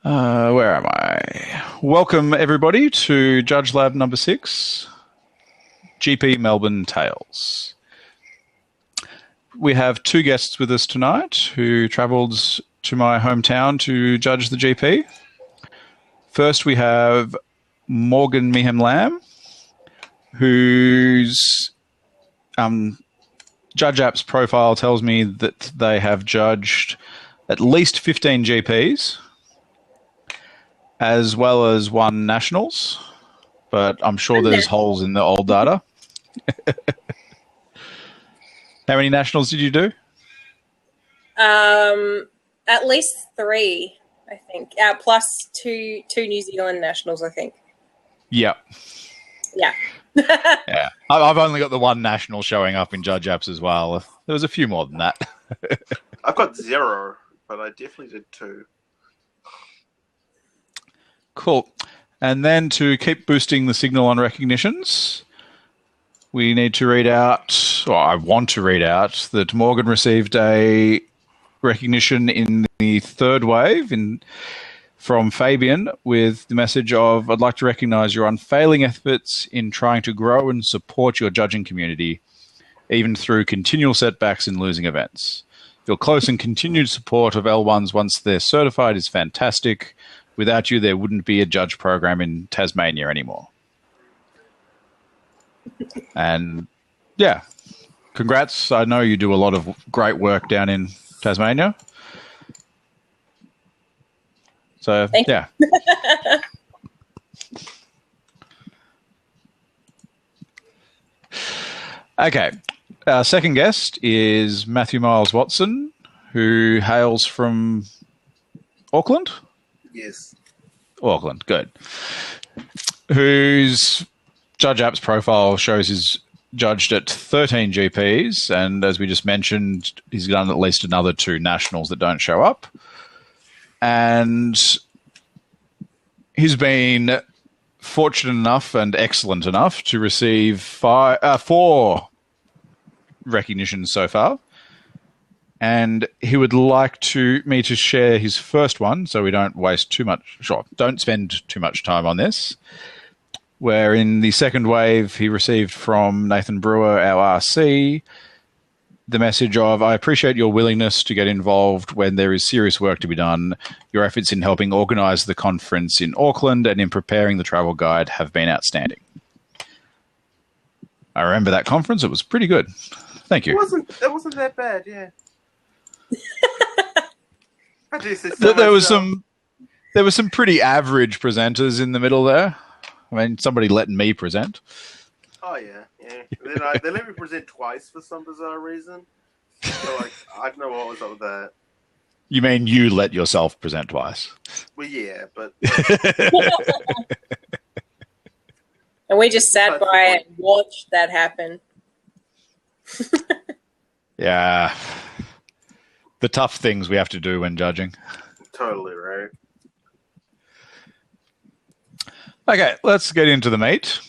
Where am I? Welcome, everybody, to Judge Lab number 6, GP Melbourne Tales. We have two guests with us tonight who travelled to my hometown to judge the GP. First, we have Morgan Meehan-Lam, whose Judge App's profile tells me that they have judged at least 15 GPs, as well as one Nationals, but I'm sure there's holes in the old data. How many Nationals did you do? At least 3, I think. Plus two New Zealand Nationals, I think. Yep. Yeah. Yeah. I've only got the one National showing up in Judge Apps as well. There was a few more than that. I've got 0, but I definitely did 2. Cool. And then to keep boosting the signal on recognitions, we need to read out, or I want to read out, that Morgan received a recognition in the third wave from Fabian with the message of, I'd like to recognise your unfailing efforts in trying to grow and support your judging community, even through continual setbacks in losing events. Your close and continued support of L1s once they're certified is fantastic. Without you, there wouldn't be a judge program in Tasmania anymore. And yeah, congrats. I know you do a lot of great work down in Tasmania. So, Thank yeah. Okay. Our second guest is Matthew Miles Watson, who hails from Auckland. Yes. Auckland, good. Whose Judge App's profile shows he's judged at 13 GPs, and as we just mentioned, he's done at least another 2 Nationals that don't show up. And he's been fortunate enough and excellent enough to receive 4 recognitions so far. And he would like me to share his first one, so we don't waste too much. Sure, don't spend too much time on this. Where in the second wave, he received from Nathan Brewer, our RC, the message of, I appreciate your willingness to get involved when there is serious work to be done. Your efforts in helping organise the conference in Auckland and in preparing the travel guide have been outstanding. I remember that conference. It was pretty good. Thank you. It wasn't that bad, yeah. I do say so There was myself. some pretty average presenters in the middle there. I mean, somebody letting me present. Oh, yeah. They let me present twice for some bizarre reason. So, I don't know what was up with that. You mean you let yourself present twice? Well, yeah, but... And we just sat by and watched that happen. Yeah. The tough things we have to do when judging. Totally right. Okay, let's get into the meat.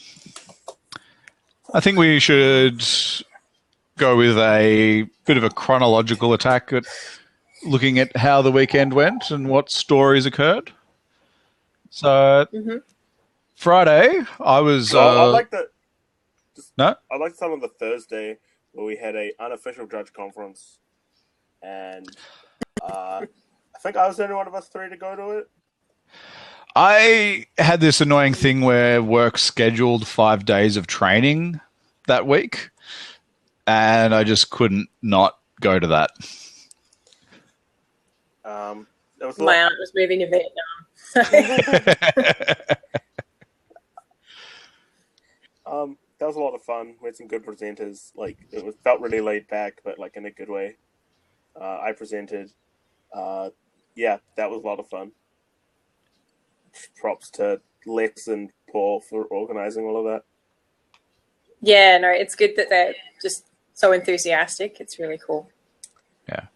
I think we should go with a bit of a chronological attack at looking at how the weekend went and what stories occurred. So, Friday, I was... I'd like to... No? I'd like to start on the Thursday where we had a unofficial judge conference. And I think I was the only one of us 3 to go to it. I had this annoying thing where work scheduled 5 days of training that week, and I just couldn't not go to that. There was My aunt was moving to Vietnam. that was a lot of fun. We had some good presenters. Felt really laid back, but in a good way. I presented. Yeah, that was a lot of fun. Props to Lex and Paul for organising all of that. Yeah, no, it's good that they're just so enthusiastic. It's really cool. Yeah.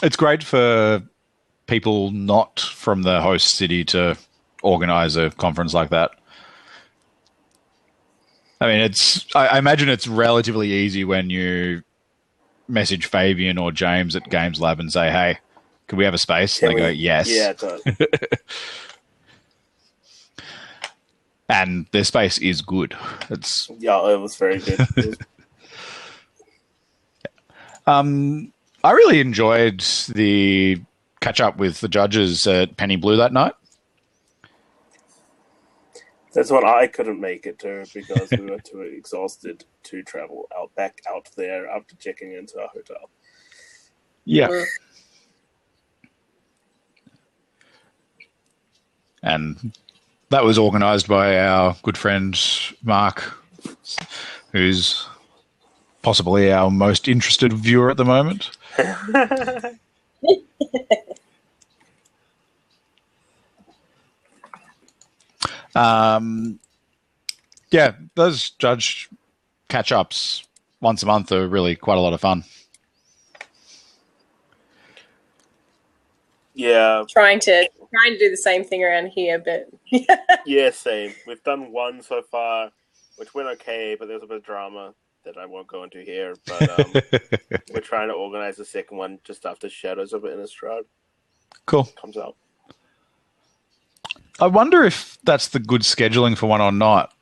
It's great for people not from the host city to organise a conference like that. I mean, I imagine it's relatively easy when you message Fabian or James at Games Lab and say, hey, Can we have a space? And they go, yes. Yeah, it does. And their space is good. It's Yeah, it was very good. I really enjoyed the catch up with the judges at Penny Blue that night. That's what I couldn't make it to because we were too exhausted to travel back out there after checking into our hotel. Yeah. And that was organised by our good friend Mark, who's possibly our most interested viewer at the moment. Yeah, those judge catch-ups once a month are really quite a lot of fun. Yeah. Trying to do the same thing around here, but Yeah, same. We've done one so far, which went okay, but there's a bit of drama that I won't go into here. But we're trying to organize the second one just after Shadows of Innistrad Cool. comes out. I wonder if that's the good scheduling for one or not,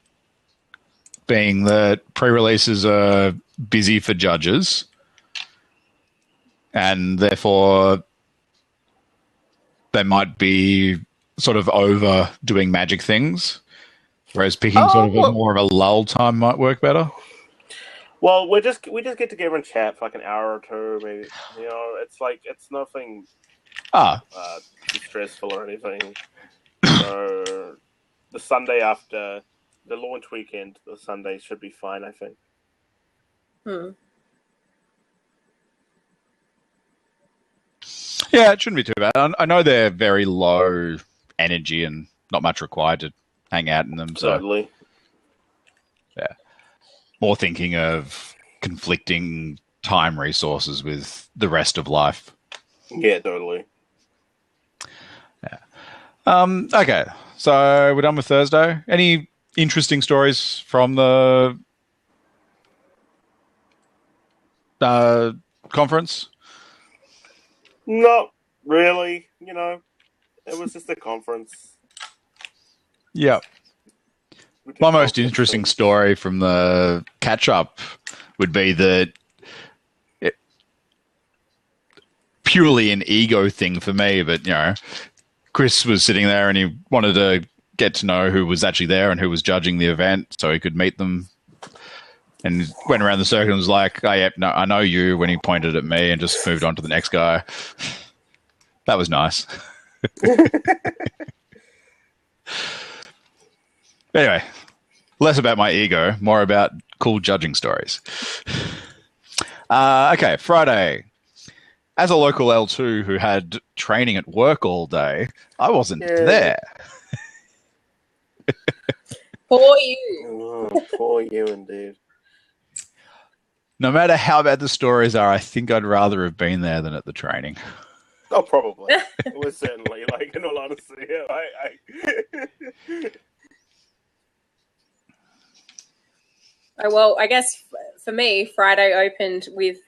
being that pre-releases are busy for judges and therefore they might be sort of overdoing Magic things, whereas picking sort of more of a lull time might work better. Well, we just get together and chat for like an hour or two, maybe. You know, it's like it's nothing too stressful or anything. So the Sunday after the launch weekend, the Sunday should be fine, I think. Yeah, it shouldn't be too bad. I know they're very low energy and not much required to hang out in them. So, Totally. Yeah. More thinking of conflicting time resources with the rest of life. Yeah, totally. Yeah. Okay, so we're done with Thursday. Any interesting stories from the conference? Not really. You know, it was just a conference. Yeah. My most interesting story from the catch-up would be that purely an ego thing for me, but, you know, Chris was sitting there and he wanted to get to know who was actually there and who was judging the event so he could meet them. And went around the circle and was like, oh, yeah, no, I know you, when he pointed at me, and just moved on to the next guy. That was nice. Anyway, less about my ego, more about cool judging stories. Okay, Friday. As a local L2 who had training at work all day, I wasn't there. for you. Oh, for you indeed. No matter how bad the stories are, I think I'd rather have been there than at the training. Oh, probably. It was certainly, like, in all honesty, Well, I guess for me, Friday opened with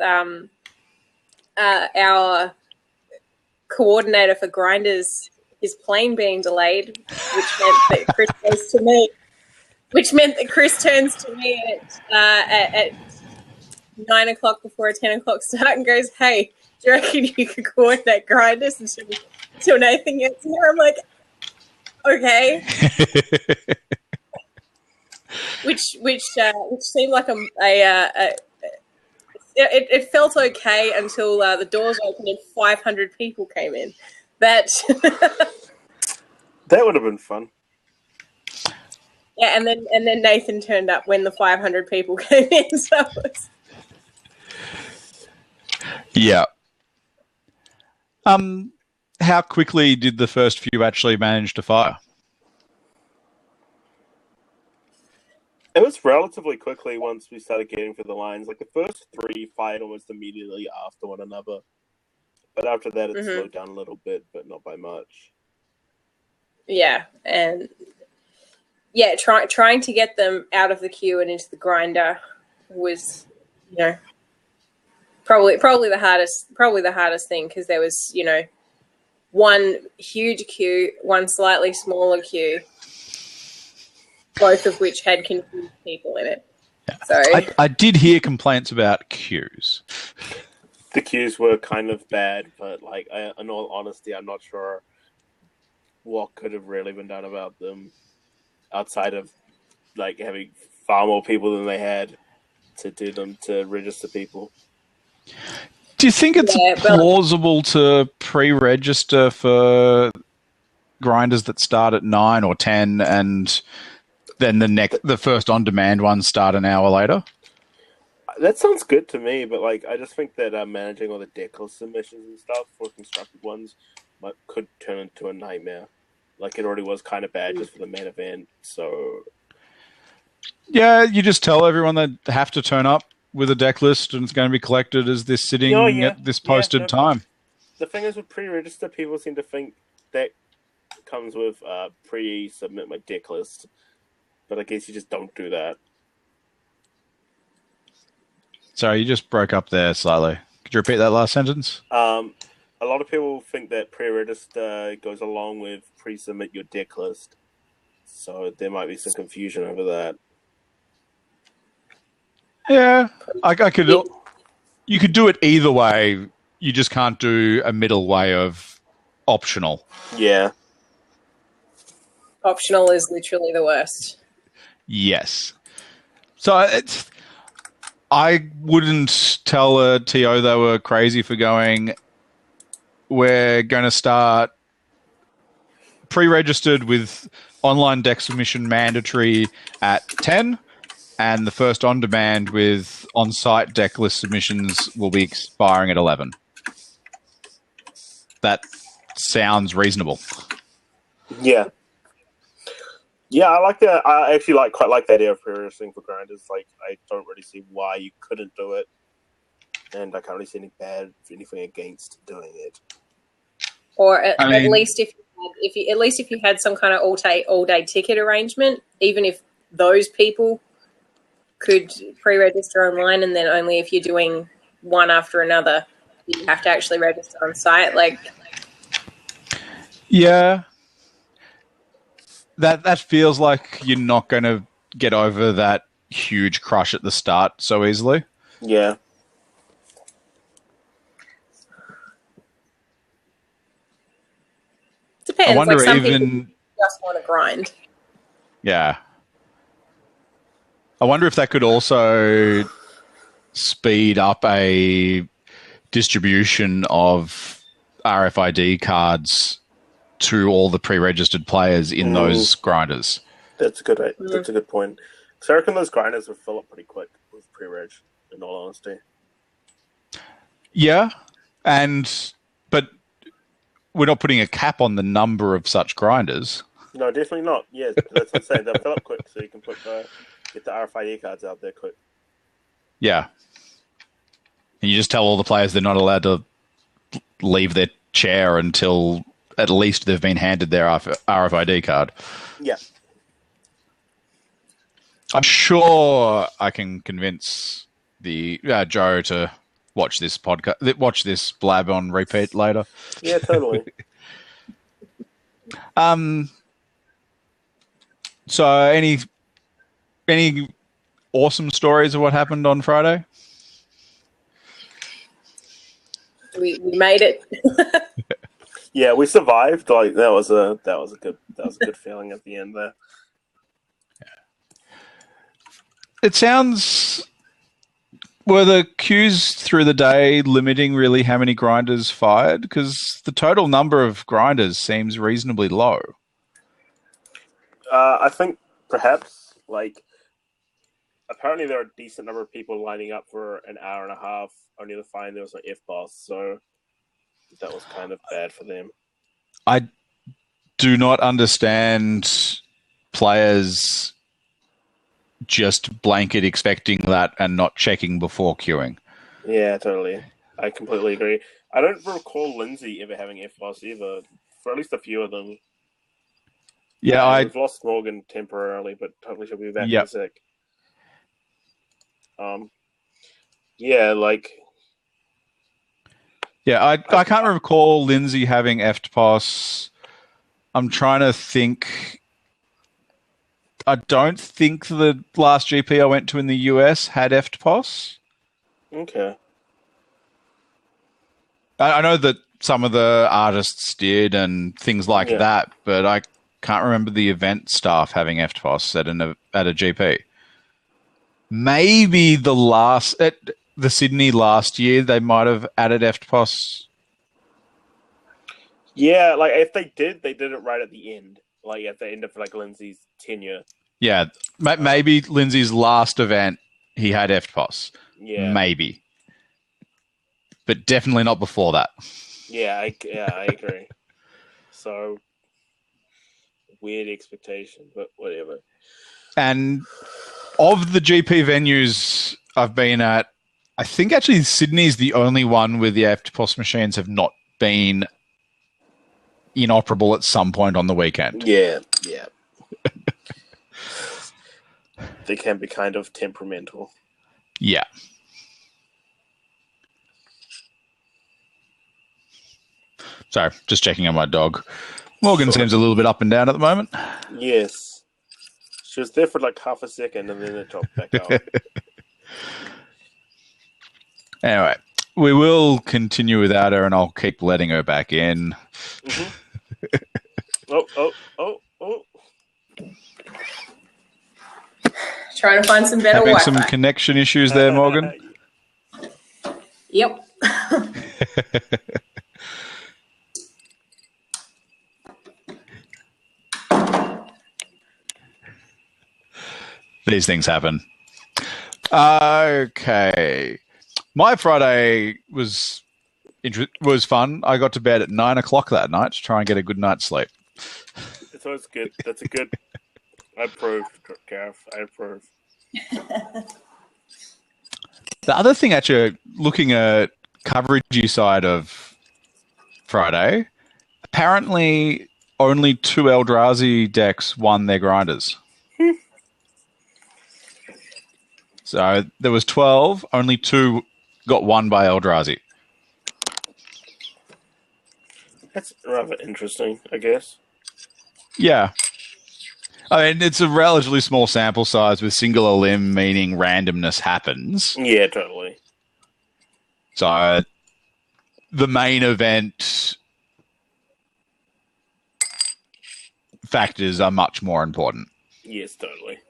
our coordinator for grinders, his plane being delayed, which meant that Chris goes to me. Which meant that Chris turns to me at 9 o'clock before a 10 o'clock start and goes, "Hey, do you reckon you could coordinate grinders until Nathan gets here?" I'm like, "Okay." which seemed like it felt okay until the doors opened and 500 people came in. That would have been fun. Yeah, and then Nathan turned up when the 500 people came in. So it was... Yeah. How quickly did the first few actually manage to fire? It was relatively quickly once we started getting through the lines. Like the first 3 fired almost immediately after one another. But after that, it slowed down a little bit, but not by much. Yeah, and yeah, trying to get them out of the queue and into the grinder was, you know, probably the hardest thing, because there was, you know, one huge queue, one slightly smaller queue, both of which had confused people in it. Yeah. So I did hear complaints about queues. The queues were kind of bad, but like, in all honesty, I'm not sure what could have really been done about them outside of like having far more people than they had to do them to register people. Do you think it's plausible to pre-register for grinders that start at 9 or 10 and then the first on-demand ones start an hour later? That sounds good to me, but like I just think that managing all the decklist submissions and stuff for constructed ones could turn into a nightmare. Like it already was kind of bad just for the main event, so... Yeah, you just tell everyone they have to turn up with a deck list and it's going to be collected as this sitting at this posted time. The thing is with pre-register, people seem to think that comes with pre-submit my deck list, but I guess you just don't do that. Sorry, you just broke up there slightly. Could you repeat that last sentence? A lot of people think that pre-register goes along with pre-submit your deck list, so there might be some confusion over that. Yeah, I could. You could do it either way. You just can't do a middle way of optional. Yeah. Optional is literally the worst. Yes. So I wouldn't tell a TO they were crazy for going, we're going to start pre-registered with online deck submission mandatory at 10, and the first on-demand with on-site deck list submissions will be expiring at 11. That sounds reasonable. Yeah. Yeah, I like that. I actually quite like the idea of pre-registering for grinders. Like, I don't really see why you couldn't do it, and I can't really see anything against doing it. Or at least if you had some kind of all day ticket arrangement, even if those people could pre-register online, and then only if you're doing one after another, you have to actually register on site. Yeah. That feels like you're not going to get over that huge crush at the start so easily. Yeah. Depends. I wonder some people just want to grind. Yeah. I wonder if that could also speed up a distribution of RFID cards to all the pre-registered players in those grinders. That's a good point. So I reckon those grinders would fill up pretty quick with pre-reg, in all honesty. Yeah, but we're not putting a cap on the number of such grinders. No, definitely not. Yeah, that's what I'm saying. They'll fill up quick, so you can get the RFID cards out there quick. Yeah. And you just tell all the players they're not allowed to leave their chair until at least they've been handed their RFID card. Yeah. I'm sure I can convince the Joe to watch this watch this blab on repeat later. Yeah, totally. So any awesome stories of what happened on Friday? We made it. Yeah, we survived. Like that was a good feeling at the end there. It sounds. Were the queues through the day limiting really how many grinders fired? Because the total number of grinders seems reasonably low. I think perhaps apparently there are a decent number of people lining up for an hour and a half, only to find there was an F-boss, so that was kind of bad for them. I do not understand players just blanket expecting that and not checking before queuing. Yeah, totally. I completely agree. I don't recall Lindsay ever having F-boss either, for at least a few of them. Yeah, we've lost Morgan temporarily, but hopefully she'll be back in a sec. Yeah, Yeah, I can't recall Lindsay having EFTPOS. I'm trying to think. I don't think the last GP I went to in the US had EFTPOS. Okay. I know that some of the artists did and things like that, but I can't remember the event staff having EFTPOS at a GP. Maybe at the Sydney last year, they might have added EFTPOS. Yeah, like if they did it right at the end, like at the end of like Lindsay's tenure. Yeah, maybe Lindsay's last event, he had EFTPOS. Yeah, maybe, but definitely not before that. Yeah, I agree. So weird expectation, but whatever. And of the GP venues I've been at, I think actually Sydney's the only one where the EFTPOS machines have not been inoperable at some point on the weekend. Yeah. They can be kind of temperamental. Yeah. Sorry, just checking on my dog. Morgan seems a little bit up and down at the moment. Yes. She was there for like half a second and then it dropped back out. Anyway, we will continue without her and I'll keep letting her back in. Oh. Trying to find some better Having Wi-Fi. some connection issues there, Morgan? Yep. These things happen. Okay. My Friday was fun. I got to bed at 9 o'clock that night to try and get a good night's sleep. It's always good. That's a good... I approve, Gareth. I approve. The other thing, actually, looking at coveragey side of Friday, apparently only 2 Eldrazi decks won their grinders. So there was 12, only 2 got won by Eldrazi. That's rather interesting, I guess. Yeah. I mean, it's a relatively small sample size with singular limb, meaning randomness happens. Yeah, totally. So the main event factors are much more important. Yes, totally.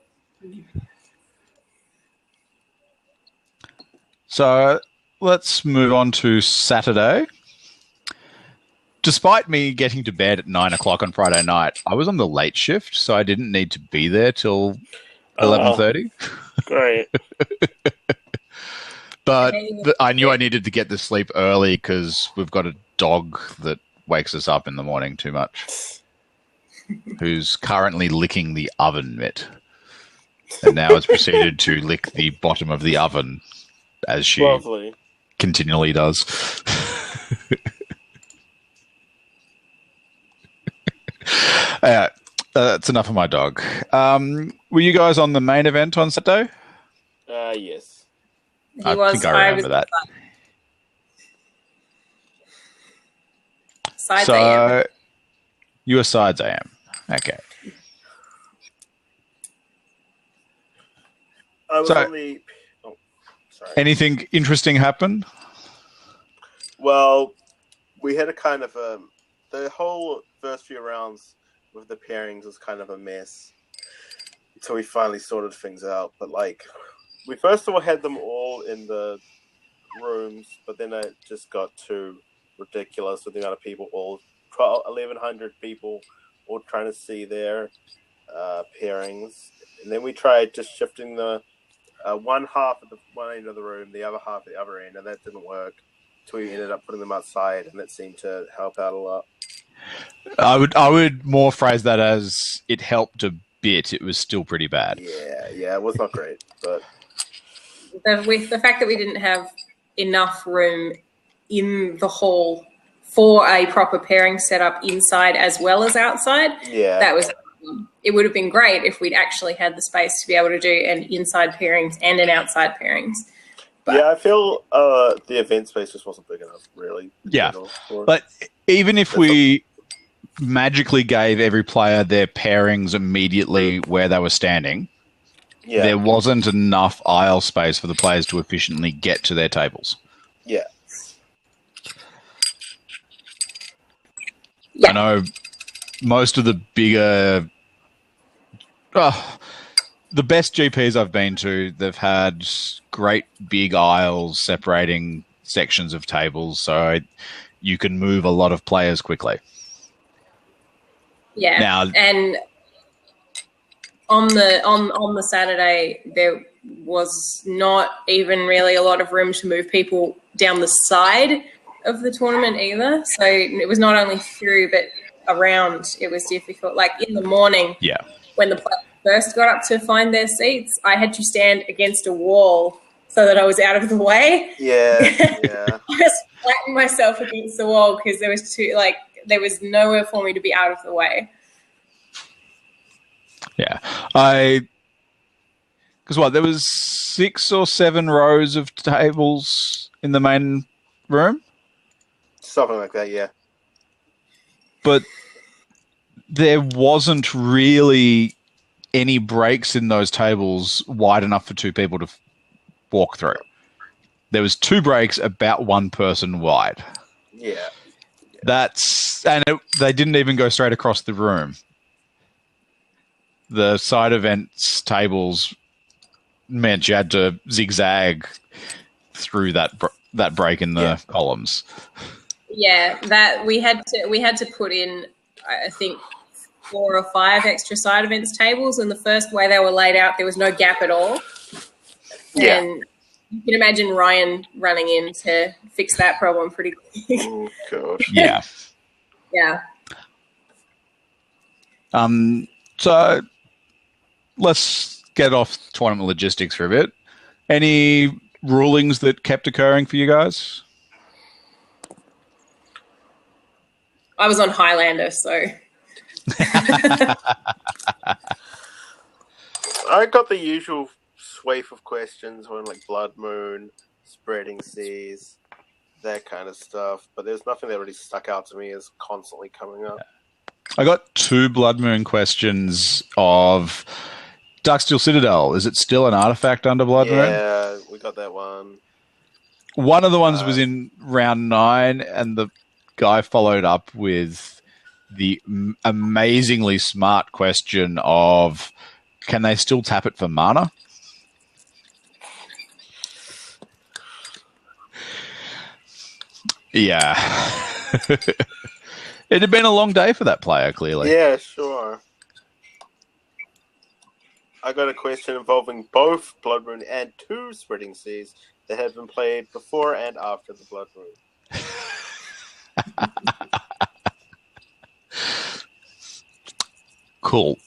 So let's move on to Saturday. Despite me getting to bed at 9 o'clock on Friday night, I was on the late shift, so I didn't need to be there till 11:30. Great. But I knew I needed to get the sleep early because we've got a dog that wakes us up in the morning too much, who's currently licking the oven mitt. And now has proceeded to lick the bottom of the oven, as she continually does. That's enough of my dog. Were you guys on the main event on Saturday? Yes. I think I remember that. Sides AM. You were sides AM. Okay. I was on the... Oh, sorry. Anything interesting happen? Well, we had a kind of... the whole first few rounds with the pairings was kind of a mess until we finally sorted things out. But, like, we first of all had them all in the rooms, but then it just got too ridiculous with the amount of people, 1,100 people all trying to see their pairings. And then we tried just shifting the one half at the one end of the room, the other half at the other end, and that didn't work. So we ended up putting them outside, and that seemed to help out a lot. I would more phrase that as it helped a bit. It was still pretty bad. Yeah, it was not great, but with the fact that we didn't have enough room in the hall for a proper pairing setup inside as well as outside, that was. It would have been great if we'd actually had the space to be able to do an inside pairings and an outside pairings. But, yeah, I feel the event space just wasn't big enough, really. Yeah, but even if we magically gave every player their pairings immediately where they were standing, there wasn't enough aisle space for the players to efficiently get to their tables. Yeah. I know most of the bigger... the best GPs I've been to, they've had great big aisles separating sections of tables, so you can move a lot of players quickly. Yeah, now, and on the Saturday, there was not even really a lot of room to move people down the side of the tournament either. So it was not only through, but around. It was difficult. Like in the morning, when the players first got up to find their seats, I had to stand against a wall so that I was out of the way. Yeah. I just flattened myself against the wall because there was nowhere for me to be out of the way. Yeah. Because there was 6 or 7 rows of tables in the main room? Something like that, yeah. But there wasn't really any breaks in those tables wide enough for 2 people to walk through. There was 2 breaks about 1 person wide. Yeah. They didn't even go straight across the room. The side events tables meant you had to zigzag through that break in the columns. Yeah, that we had to put in, I think, 4 or 5 extra side events tables, and the first way they were laid out, there was no gap at all. Yeah. And you can imagine Ryan running in to fix that problem pretty quick. Oh, gosh. Yeah. Yeah. So let's get off tournament logistics for a bit. Any rulings that kept occurring for you guys? I was on Highlander, so... I got the usual swathe of questions on like Blood Moon, Spreading Seas, that kind of stuff, but there's nothing that really stuck out to me as constantly coming up. I got 2 Blood Moon questions of Darksteel Citadel. Is it still an artifact under Blood Moon? Yeah, we got that one. One of the ones was in round 9, and the guy followed up with the amazingly smart question of, can they still tap it for mana? Yeah. It had been a long day for that player, clearly. Yeah, sure. I got a question involving both Blood Moon and 2 Spreading Seas that have been played before and after the Blood Moon. Cool.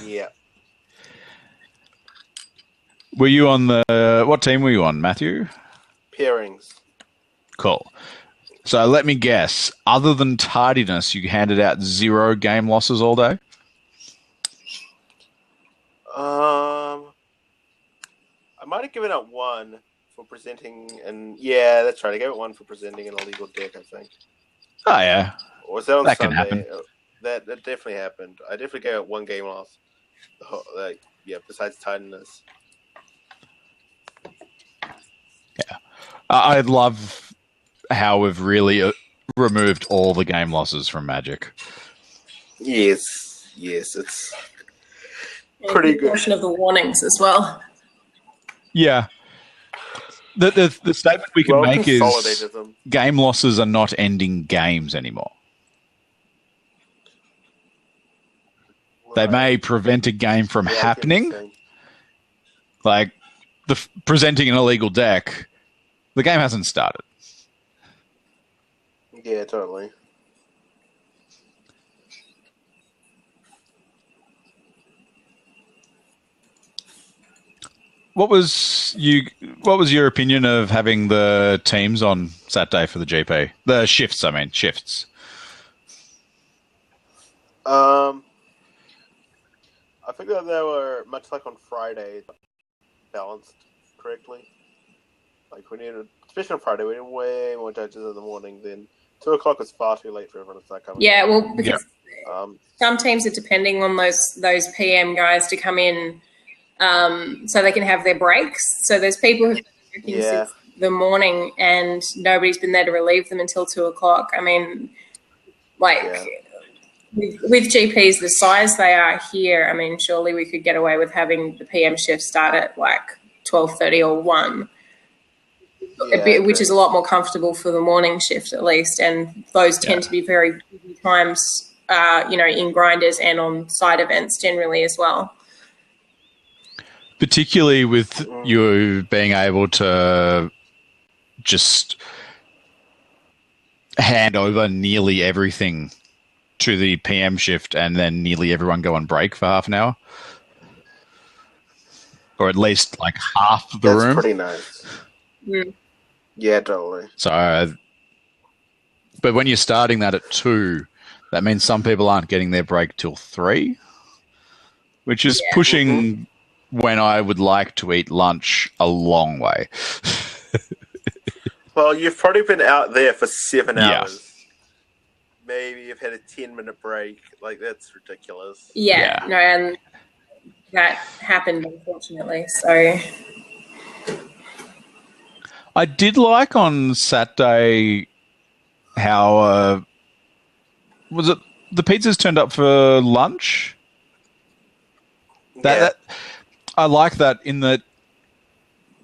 Yeah. Were you on what team were you on, Matthew? Pairings. Cool. So let me guess, other than tardiness, you handed out 0 game losses all day? I might have given out 1 for presenting, and yeah, that's right. I gave it 1 for presenting an illegal deck, I think. Oh yeah. Or was that on that Sunday? Can happen. That definitely happened. I definitely gave out 1 game loss. Besides tardiness. Yeah. I love how we've really removed all the game losses from Magic. Yes, it's pretty good. Portion of the warnings as well. Yeah. The statement we can make is them. Game losses are not ending games anymore. Right. They may prevent a game from happening. Like presenting an illegal deck, the game hasn't started. Yeah, totally. What was your opinion of having the teams on Saturday for the GP? The shifts, I mean, shifts. I think that they were much like on Friday, balanced correctly. Like we needed, especially on Friday, we need way more judges in the morning. Then 2 o'clock is far too late for everyone to start coming. Yeah, well, because some teams are depending on those PM guys to come in, so they can have their breaks. So there's people who've been working since the morning, and nobody's been there to relieve them until 2 o'clock. I mean, with GPs the size they are here, I mean, surely we could get away with having the PM shift start at like 12:30 or 1. Which is a lot more comfortable for the morning shift at least, and those tend to be very busy times, in grinders and on side events generally as well. Particularly with you being able to just hand over nearly everything to the PM shift and then nearly everyone go on break for half an hour. Or at least like half of the room. That's pretty nice. Mm. Yeah, totally. So, but when you're starting that at 2, that means some people aren't getting their break till 3, which is pushing when I would like to eat lunch a long way. Well, you've probably been out there for 7 hours. Maybe you've had a 10-minute break. Like, that's ridiculous. Yeah. No, and that happened, unfortunately. So I did like on Saturday how was it the pizzas turned up for lunch? That I like that in that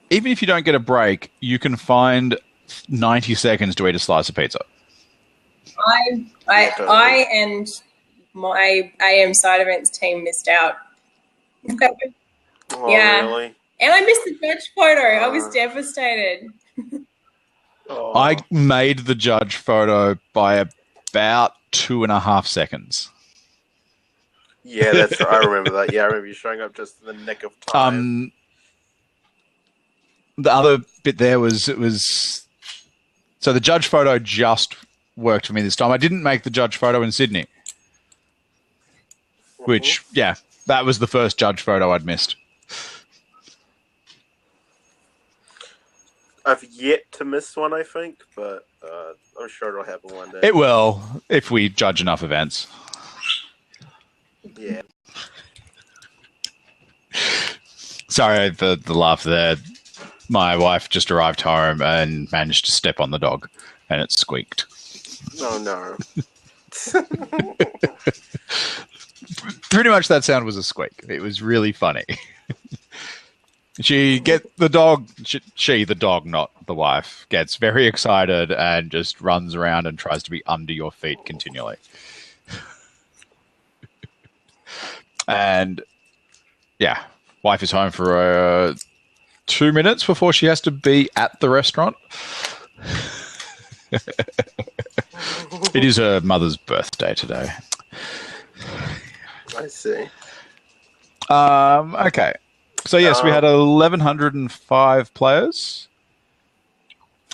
even if you don't get a break, you can find 90 seconds to eat a slice of pizza. I and my AM side events team missed out. Really? And I missed the judge photo. I was devastated. I made the judge photo by about 2.5 seconds. Yeah, that's right. I remember that. Yeah, I remember you showing up just in the nick of time. The other bit there was so the judge photo just worked for me this time. I didn't make the judge photo in Sydney, which that was the first judge photo I'd missed. I've yet to miss one, I think, but I'm sure it'll happen one day. It will, if we judge enough events. Yeah. Sorry for the laugh there. My wife just arrived home and managed to step on the dog, and it squeaked. Oh, no. Pretty much that sound was a squeak. It was really funny. The dog, not the wife, gets very excited and just runs around and tries to be under your feet continually. And wife is home for 2 minutes before she has to be at the restaurant. It is her mother's birthday today. I see. Okay. So, yes, we had 1,105 players.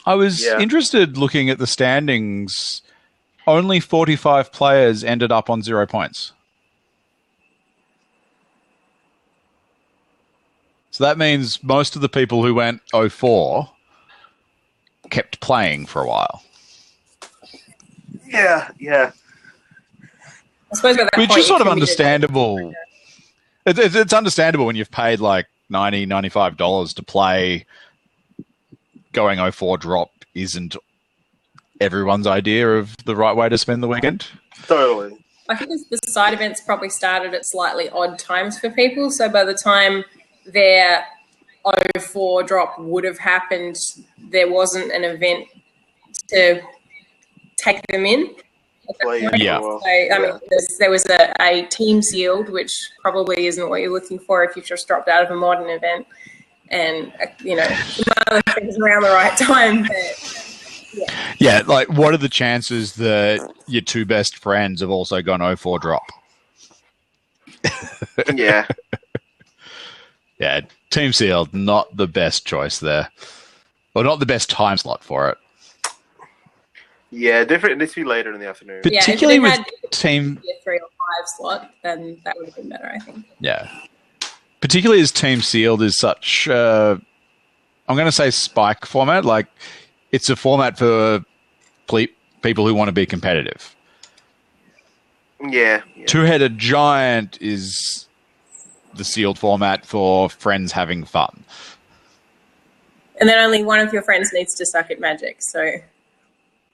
I was interested looking at the standings. Only 45 players ended up on 0 points. So that means most of the people who went 0-4 kept playing for a while. Yeah. I suppose by that which point is sort of understandable. It's understandable when you've paid like $90, $95 to play. Going 0-4 drop isn't everyone's idea of the right way to spend the weekend. Totally. I think the side events probably started at slightly odd times for people. So by the time their 0-4 drop would have happened, there wasn't an event to take them in. Yeah. So, I mean, there was a team sealed, which probably isn't what you're looking for if you've just dropped out of a modern event. And, some other things around the right time. But, yeah, like what are the chances that your two best friends have also gone 0-4 drop? Yeah. Yeah, team sealed, not the best choice there. Or not the best time slot for it. Yeah, definitely. It needs to be later in the afternoon. Particularly with a 3 or 5 slot, then that would have been better, I think. Yeah. Particularly as team sealed is such a I'm going to say spike format. Like, it's a format for people who want to be competitive. Yeah. Two-headed giant is the sealed format for friends having fun. And then only one of your friends needs to suck at Magic, so...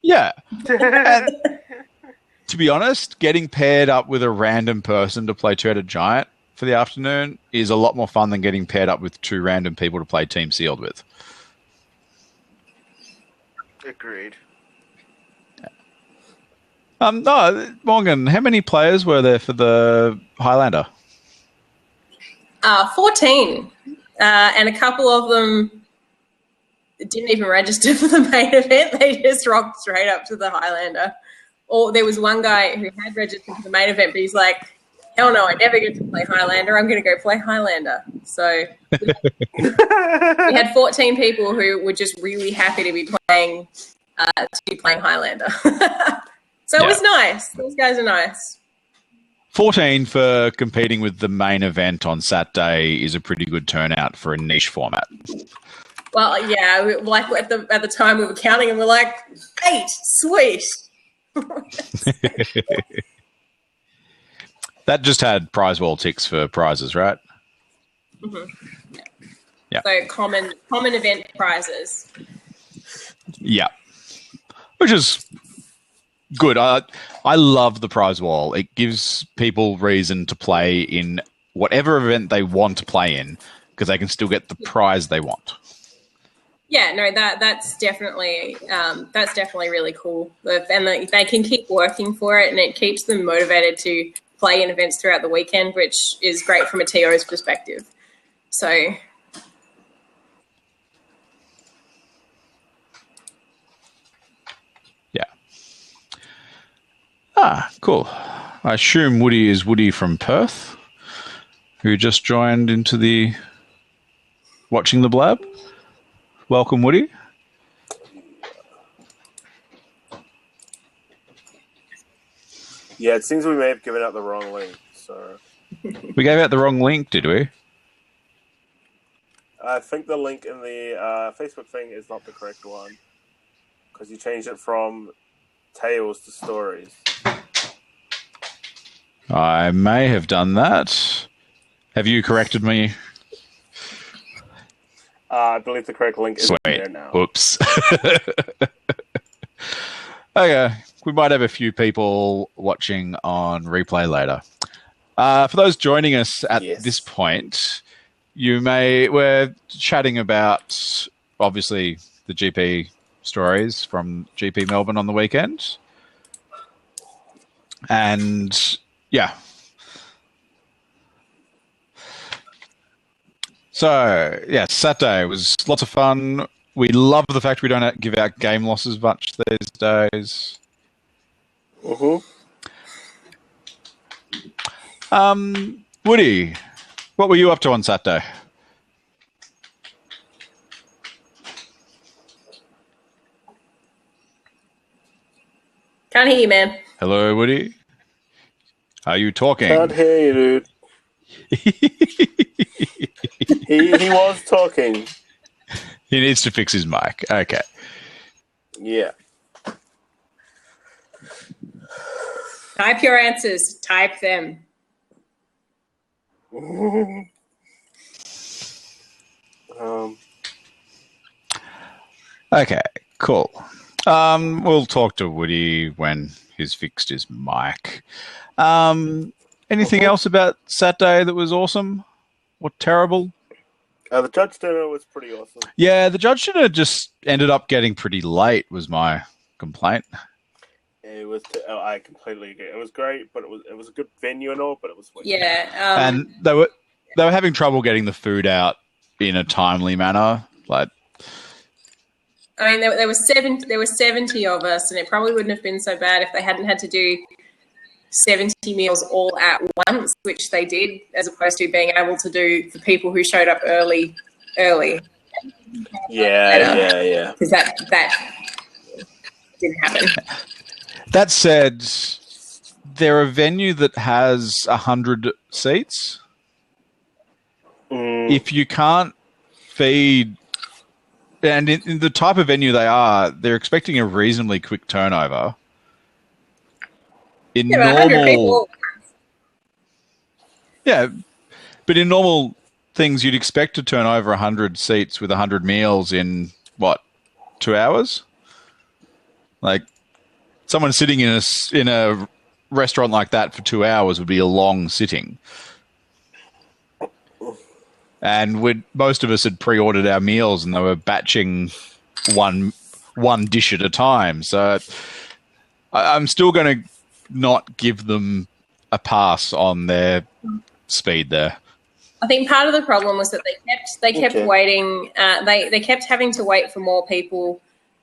Yeah. And to be honest, getting paired up with a random person to play two-headed giant for the afternoon is a lot more fun than getting paired up with two random people to play Team Sealed with. Agreed. No, Morgan, how many players were there for the Highlander? 14. And a couple of them didn't even register for the main event. They just rocked straight up to the Highlander. Or there was one guy who had registered for the main event, but he's like, hell no, I never get to play Highlander. I'm going to go play Highlander. So we had 14 people who were just really happy to be playing Highlander. So it was nice. Those guys are nice. 14 for competing with the main event on Saturday is a pretty good turnout for a niche format. Well, yeah, like at the time we were counting and we're like, 8, sweet. That just had prize wall ticks for prizes, right? Mm-hmm. Yeah. So common event prizes. Yeah. Which is good. I love the prize wall. It gives people reason to play in whatever event they want to play in because they can still get the prize they want. Yeah, no, that's definitely really cool, and they can keep working for it, and it keeps them motivated to play in events throughout the weekend, which is great from a TO's perspective. So, yeah. Cool. I assume Woody is Woody from Perth, who just joined into the watching the blab. Welcome, Woody. Yeah, it seems we may have given out the wrong link. So we gave out the wrong link, did we? I think the link in the Facebook thing is not the correct one because you changed it from Tales to Stories. I may have done that. Have you corrected me? I believe the correct link is there now. Whoops. Okay, we might have a few people watching on replay later. For those joining us at this point, we're chatting about, obviously, the GP stories from GP Melbourne on the weekend. And, yeah. So, yeah, Saturday was lots of fun. We love the fact we don't give out game losses much these days. Woody, what were you up to on Saturday? can't hear you, man. Hello, Woody. Are you talking? Can't hear you, dude. he was talking. He needs to fix his mic. Okay. Yeah. Type your answers. Type them. Okay, cool. We'll talk to Woody when he's fixed his mic. Anything else about Saturday that was awesome or terrible? The judge dinner was pretty awesome. Yeah, the judge dinner just ended up getting pretty late was my complaint. It was. I completely agree. It was great, but it was a good venue and all, but it was. And they were having trouble getting the food out in a timely manner. Like, I mean, there were 70 of us, and it probably wouldn't have been so bad if they hadn't had to do 70 meals all at once, which they did, as opposed to being able to do the people who showed up early. Yeah. Because that didn't happen. That said, they're a venue that has 100 seats. If you can't feed And in the type of venue they are, they're expecting a reasonably quick turnover. In normal, yeah, but in normal things, you'd expect to turn over 100 seats with 100 meals in what, 2 hours? Like someone sitting in a restaurant like that for 2 hours would be a long sitting. And most of us had pre-ordered our meals, and they were batching one dish at a time. So I'm still going to not give them a pass on their speed there. I think part of the problem was that they kept waiting. They kept having to wait for more people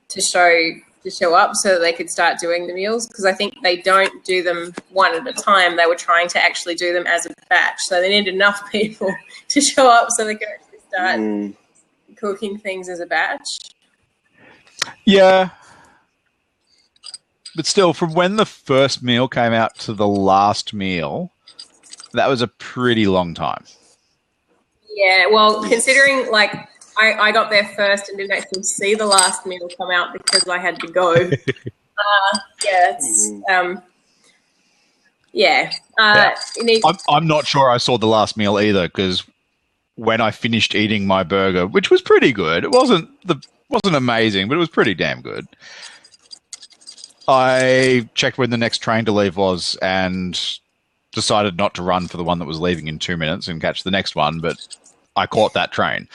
to show up so that they could start doing the meals, because I think they don't do them one at a time. They were trying to actually do them as a batch, so they needed enough people to show up so they could actually start cooking things as a batch. Yeah. But still, from when the first meal came out to the last meal, that was a pretty long time. Yeah, well, considering, like, I got there first and didn't actually see the last meal come out because I had to go. I'm not sure I saw the last meal either, because when I finished eating my burger, which was pretty good, it wasn't amazing, but it was pretty damn good. I checked when the next train to leave was and decided not to run for the one that was leaving in 2 minutes and catch the next one, but I caught that train.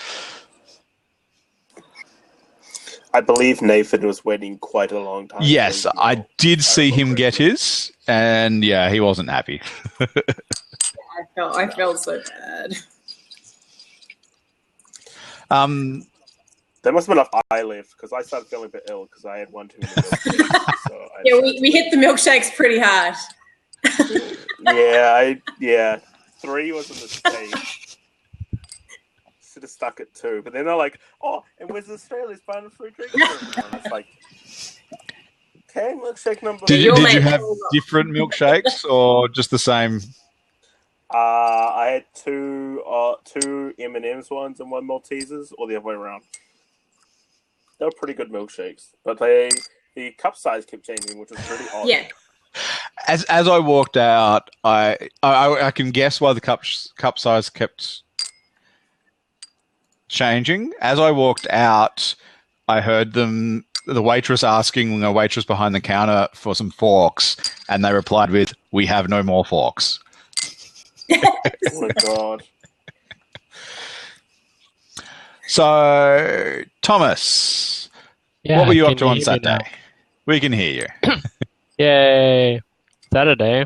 I believe Nathan was waiting quite a long time. Yes, I did see him get his, and yeah, he wasn't happy. I felt so bad. There must have been enough I left, because I started feeling a bit ill because I had one too many milkshakes. Yeah, we hit the milkshakes pretty hard. Yeah. 3 was a mistake. Should have stuck at 2, but then they're like, "Oh, and where's Australia's buying a free drink?" And it's like, okay, milkshake number. Did you have different milkshakes or just the same? I had two M&M's ones and one Maltesers, or the other way around. They were pretty good milkshakes, but the cup size kept changing, which was pretty odd. Yeah. As I walked out, I can guess why the cup size kept changing. As I walked out, I heard the waitress asking a waitress behind the counter for some forks, and they replied with, "We have no more forks." Oh my god. So, Thomas, what were you up to on Saturday? We can hear you. Yay. Saturday.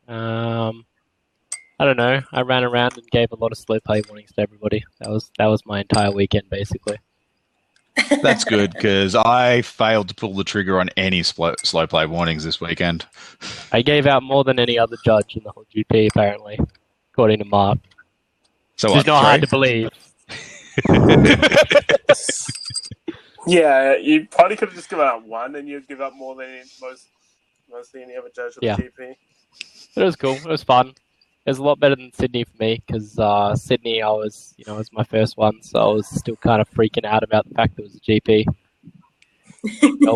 I don't know. I ran around and gave a lot of slow play warnings to everybody. That was my entire weekend, basically. That's good, because I failed to pull the trigger on any slow play warnings this weekend. I gave out more than any other judge in the whole GP, apparently, according to Mark. So it's not hard to believe. Yeah, you probably could have just given out 1, and you'd give up more than mostly any other judge of the GP. It was cool. It was fun. It was a lot better than Sydney for me, because Sydney, it was my first one, so I was still kind of freaking out about the fact that it was a GP.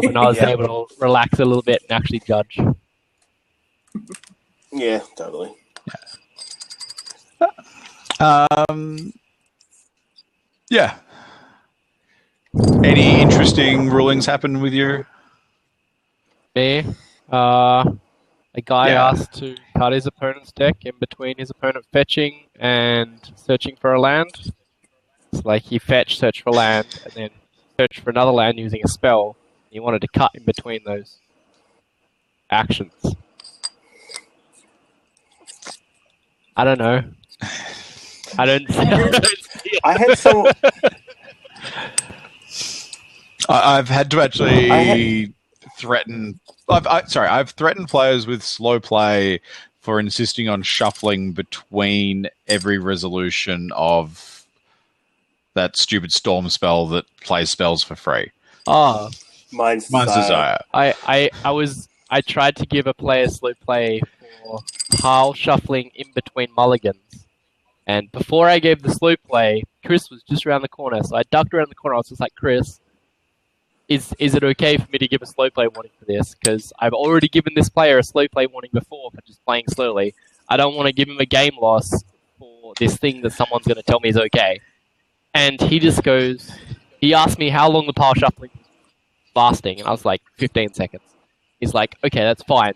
When I was able to relax a little bit and actually judge. Yeah, totally. Yeah. Any interesting rulings happen with you? Me? A guy asked to cut his opponent's deck in between his opponent fetching and searching for a land. It's like he fetched, searched for land, and then searched for another land using a spell. He wanted to cut in between those actions. I don't know. I don't see it. I had some... I've had to actually threaten... I've threatened players with slow play for insisting on shuffling between every resolution of that stupid storm spell that plays spells for free. Oh, Mine's Desire. I tried to give a player slow play for pile shuffling in between mulligans, And before I gave the slow play, Chris was just around the corner. So I ducked around the corner. I was just like, Chris, is it okay for me to give a slow play warning for this? Because I've already given this player a slow play warning before for just playing slowly. I don't want to give him a game loss for this thing that someone's going to tell me is okay. And he just goes, he asked me how long the pile shuffling was lasting, and I was like, 15 seconds. He's like, okay, that's fine.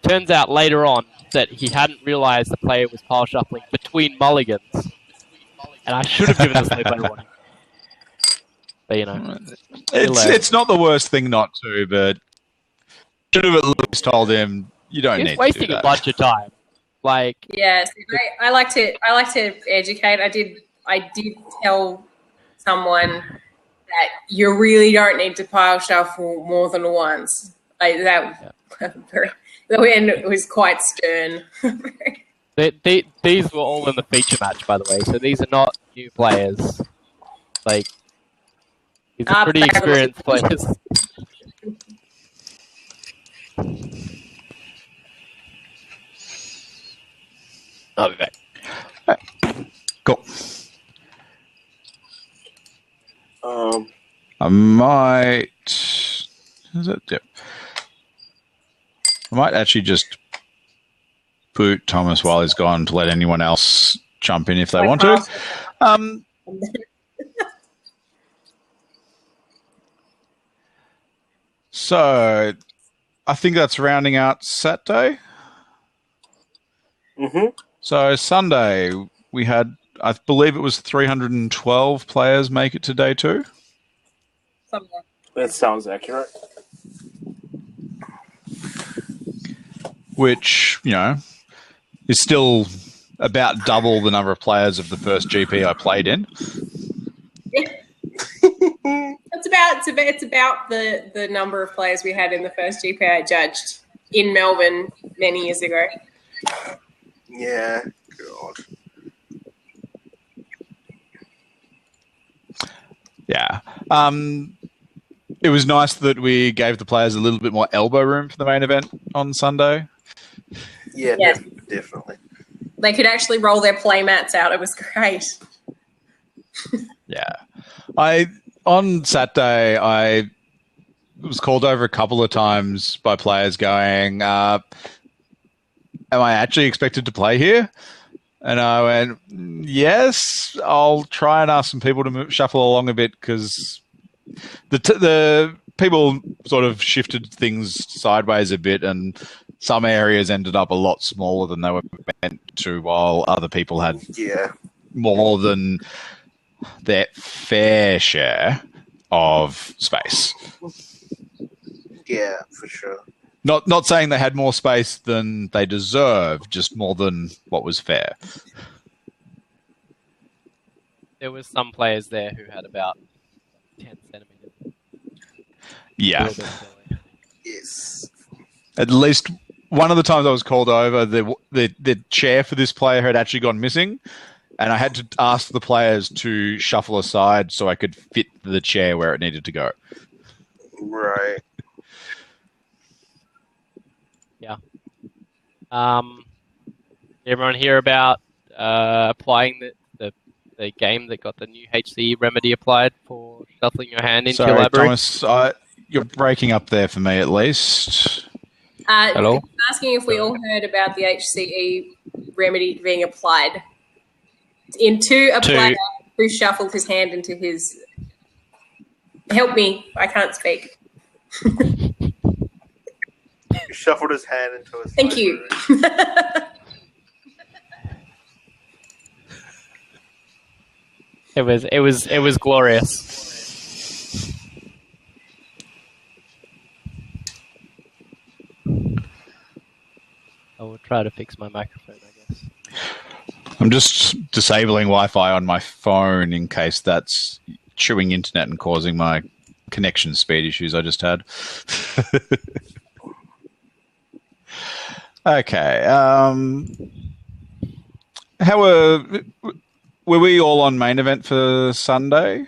Turns out later on that he hadn't realized the player was pile shuffling between mulligans, and I should have given the slow play warning. But, you know. It's not the worst thing not to, but should have at least told him you don't need to do that. He's wasting a bunch of time. Like, yes, I like to educate. I did tell someone that you really don't need to pile shuffle more than once. Like that, it was quite stern. These were all in the feature match, by the way. So these are not new players. Like, these are pretty experienced players. Okay. Cool. I might. Is it? Yep. I might actually just boot Thomas while he's gone to let anyone else jump in if they want to. So, I think that's rounding out Saturday. Mm-hmm. So Sunday we had, I believe it was 312 players make it to day 2. That sounds accurate. Which, you know, is still about double the number of players of the first GP I played in. It's about the number of players we had in the first GP I judged in Melbourne many years ago. Yeah, God. Yeah. It was nice that we gave the players a little bit more elbow room for the main event on Sunday. Yeah, definitely. They could actually roll their play mats out. It was great. Yeah. On Saturday, I was called over a couple of times by players going, am I actually expected to play here? And I went, yes, I'll try and ask some people to shuffle along a bit because the people sort of shifted things sideways a bit and some areas ended up a lot smaller than they were meant to, while other people had more than their fair share of space. Yeah, for sure. Not saying they had more space than they deserve, just more than what was fair. There was some players there who had about 10 centimeters. Yeah. Yes. At least one of the times I was called over, the chair for this player had actually gone missing, and I had to ask the players to shuffle aside so I could fit the chair where it needed to go. Right. Yeah. Everyone hear about applying the game that got the new HCE remedy applied for shuffling your hand into your library? Thomas, you're breaking up there for me at least. Hello? Asking if we all heard about the HCE remedy being applied into a player who shuffled his hand into his... Help me, I can't speak. He shuffled his hand into his Thank you. It was glorious. I will try to fix my microphone, I guess. I'm just disabling Wi-Fi on my phone in case that's chewing internet and causing my connection speed issues I just had. Okay. How were we all on main event for Sunday?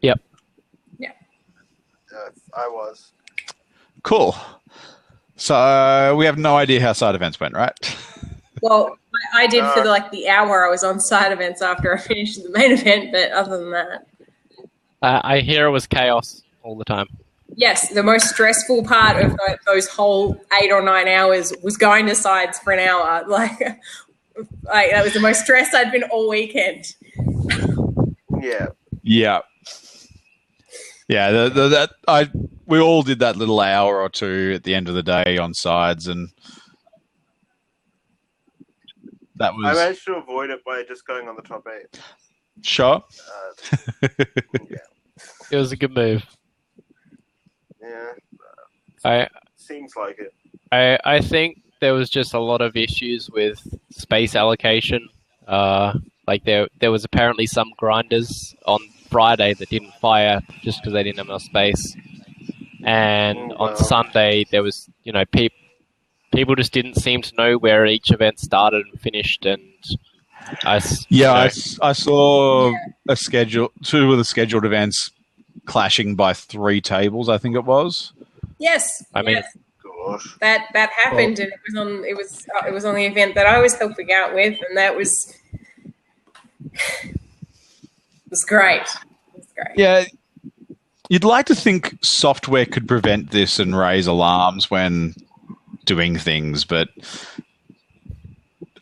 Yep. Yeah. I was. Cool. So we have no idea how side events went, right? Well, I did for the hour I was on side events after I finished the main event, but other than that. I hear it was chaos all the time. Yes, the most stressful part of those whole 8 or 9 hours was going to sides for an hour. Like that was the most stressed I'd been all weekend. Yeah. Yeah. Yeah, we all did that little hour or two at the end of the day on sides, and that was. I managed to avoid it by just going on the top 8. Sure. Yeah. It was a good move. Yeah. Seems like it. I think there was just a lot of issues with space allocation. Like there was apparently some grinders on Friday that didn't fire just because they didn't have enough space, and on Sunday there was people just didn't seem to know where each event started and finished, and I saw a schedule, 2 of the scheduled events clashing by 3 tables, I think it was. Yes. I mean, gosh. That happened, and it was on the event that I was helping out with, and that was great. It was great. Yeah, you'd like to think software could prevent this and raise alarms when doing things, but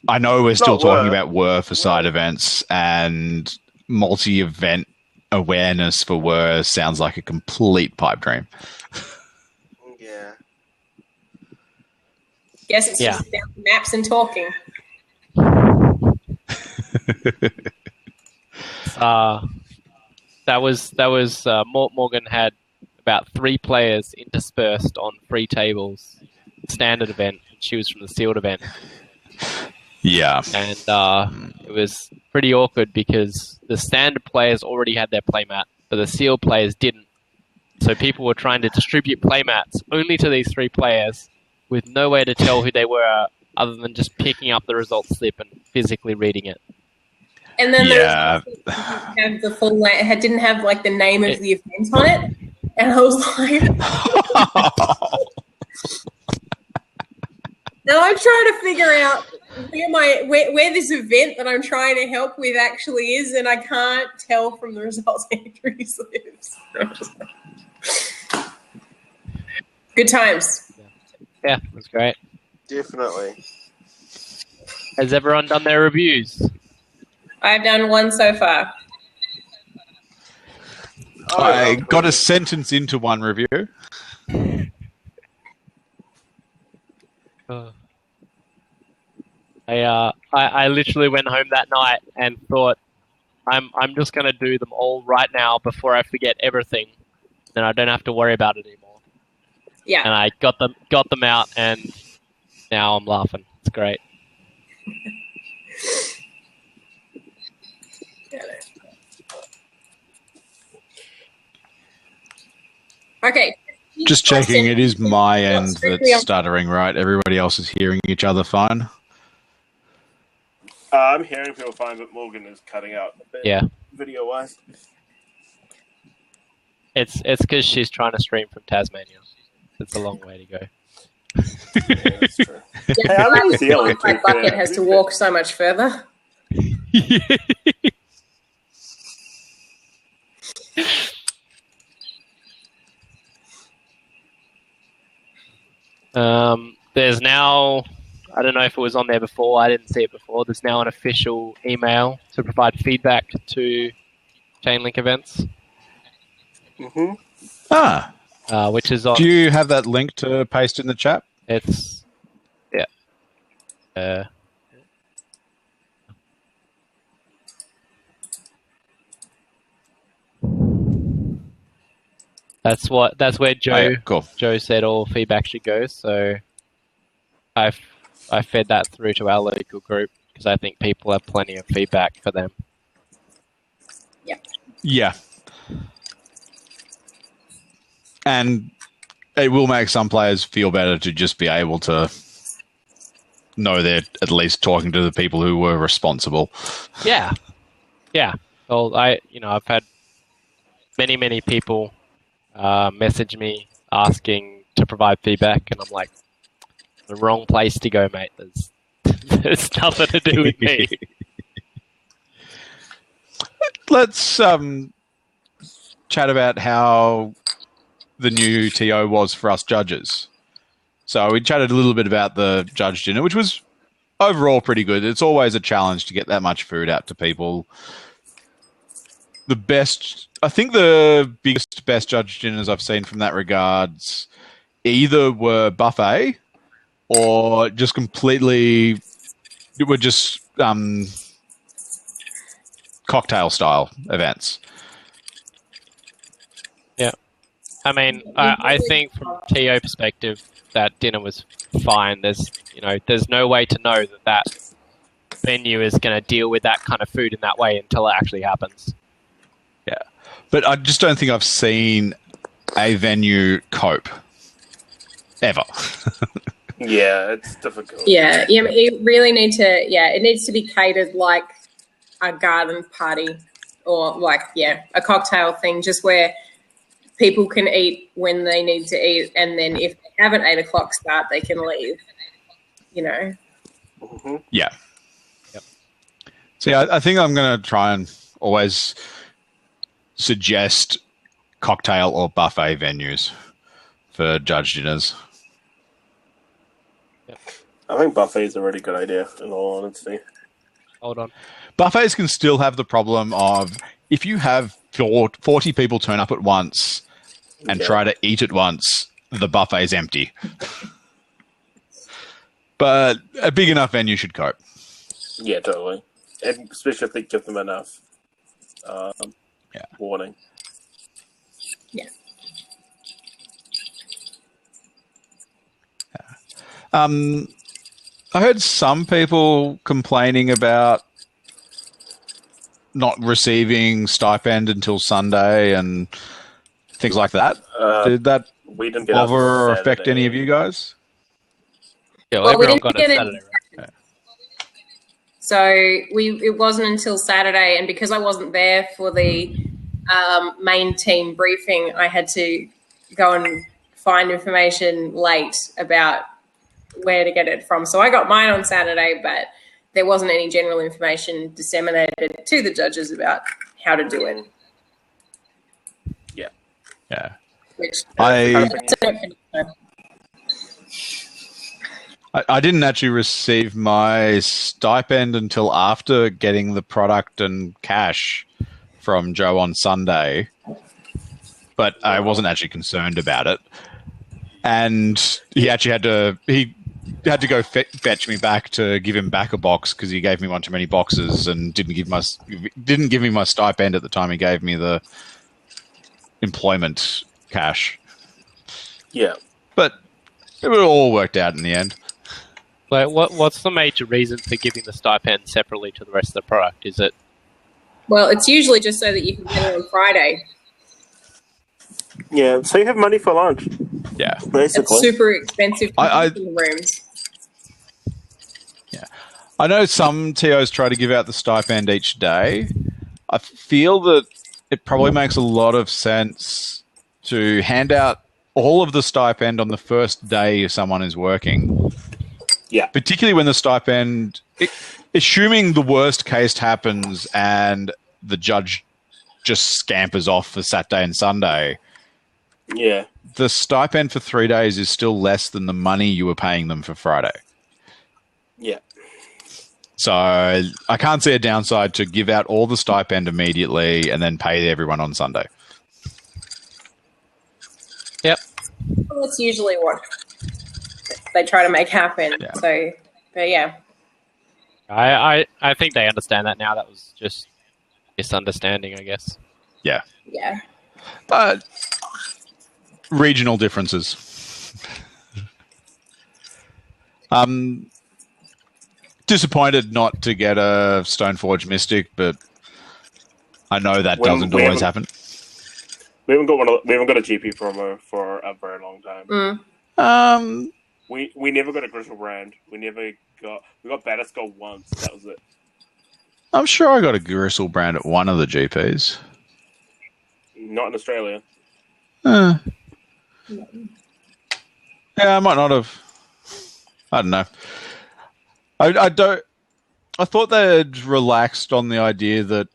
I know we're still talking about Whir for side events, and multi-event awareness for Whir sounds like a complete pipe dream. Yeah. Yes, it's just maps and talking. That was Morgan had about 3 players interspersed on 3 tables, standard event, and she was from the sealed event. Yeah. And it was pretty awkward because the standard players already had their playmat, but the sealed players didn't. So people were trying to distribute playmats only to these 3 players with no way to tell who they were other than just picking up the results slip and physically reading it. And then have the full it didn't have the name of the event on it, and I was like, now I'm trying to figure out where this event that I'm trying to help with actually is, and I can't tell from the results entry slips. Good times. Yeah, it was great. Definitely. Has everyone done their reviews? I've done 1 so far. I got a sentence into 1 review. I literally went home that night and thought, I'm just going to do them all right now before I forget everything. Then I don't have to worry about it anymore. Yeah. And I got them out, and now I'm laughing. It's great. Okay. Just checking, it is my end that's stuttering, right? Everybody else is hearing each other fine? I'm hearing people fine, but Morgan is cutting out a bit video-wise. It's because she's trying to stream from Tasmania. It's a long way to go. Yeah, that's true. Yeah, my bucket has to walk so much further. There's now, I don't know if it was on there before, I didn't see it before, there's now an official email to provide feedback to Chainlink events. Mm-hmm. Which is on... Do you have that link to paste in the chat? It's... Yeah. That's where Joe said all feedback should go. So I fed that through to our local group because I think people have plenty of feedback for them. Yeah. And it will make some players feel better to just be able to know they're at least talking to the people who were responsible. Yeah. Well, I've had many people message me asking to provide feedback, and I'm like, the wrong place to go, mate. There's It's nothing to do with me. Let's chat about how the new TO was for us judges. So we chatted a little bit about the judge dinner, which was overall pretty good. It's always a challenge to get that much food out to people. I think the best judge dinners I've seen from that regards either were buffet or just completely were just cocktail style events. Yeah. I mean, I think from TO perspective, that dinner was fine. There's no way to know that venue is going to deal with that kind of food in that way until it actually happens. Yeah. But I just don't think I've seen a venue cope. Ever. Yeah, it's difficult. Yeah, it really it needs to be catered like a garden party or a cocktail thing, just where people can eat when they need to eat, and then if they have an 8 o'clock start, they can leave. Mm-hmm. Yeah. Yep. See, I think I'm going to try and always suggest cocktail or buffet venues for judge dinners. Yep. I think buffet is a really good idea, in all honesty. Hold on. Buffets can still have the problem of if you have 40 people turn up at once and try to eat at once, the buffet's empty. But a big enough venue should cope. Yeah, totally. And especially if they give them enough warning. Yeah. I heard some people complaining about not receiving stipend until Sunday and things like that. Did that we didn't get ever affect any of you guys? Yeah, well, everyone got it Saturday. Right? So it wasn't until Saturday, and because I wasn't there for the main team briefing, I had to go and find information late about where to get it from. So I got mine on Saturday, but there wasn't any general information disseminated to the judges about how to do it. Yeah. Yeah. Which I didn't actually receive my stipend until after getting the product and cash from Joe on Sunday, but I wasn't actually concerned about it. And he actually had to go fetch me back to give him back a box because he gave me one too many boxes and didn't give me my stipend at the time he gave me the employment cash. Yeah. But it all worked out in the end. Like, what's the major reason for giving the stipend separately to the rest of the product? Is it? Well, it's usually just so that you can get it on Friday. Yeah, so you have money for lunch. Yeah, basically. It's super expensive in the rooms. Yeah, I know some TOs try to give out the stipend each day. I feel that it probably makes a lot of sense to hand out all of the stipend on the first day someone is working. Yeah. Particularly when the stipend, assuming the worst case happens and the judge just scampers off for Saturday and Sunday. Yeah. The stipend for 3 days is still less than the money you were paying them for Friday. Yeah. So I can't see a downside to give out all the stipend immediately and then pay everyone on Sunday. Yep. Well, that's usually what they try to make happen. Yeah. So, but yeah. I think they understand that now. That was just misunderstanding, I guess. Yeah. Yeah. Regional differences. Disappointed not to get a Stoneforge Mystic, but I know that doesn't always happen. We haven't got a GP promo for a very long time. We never got a Gristle brand. We got Batterskull once. That was it. I'm sure I got a Gristle brand at one of the GPs. Not in Australia. Yeah, I might not have. I don't know. I don't. I thought they'd relaxed on the idea that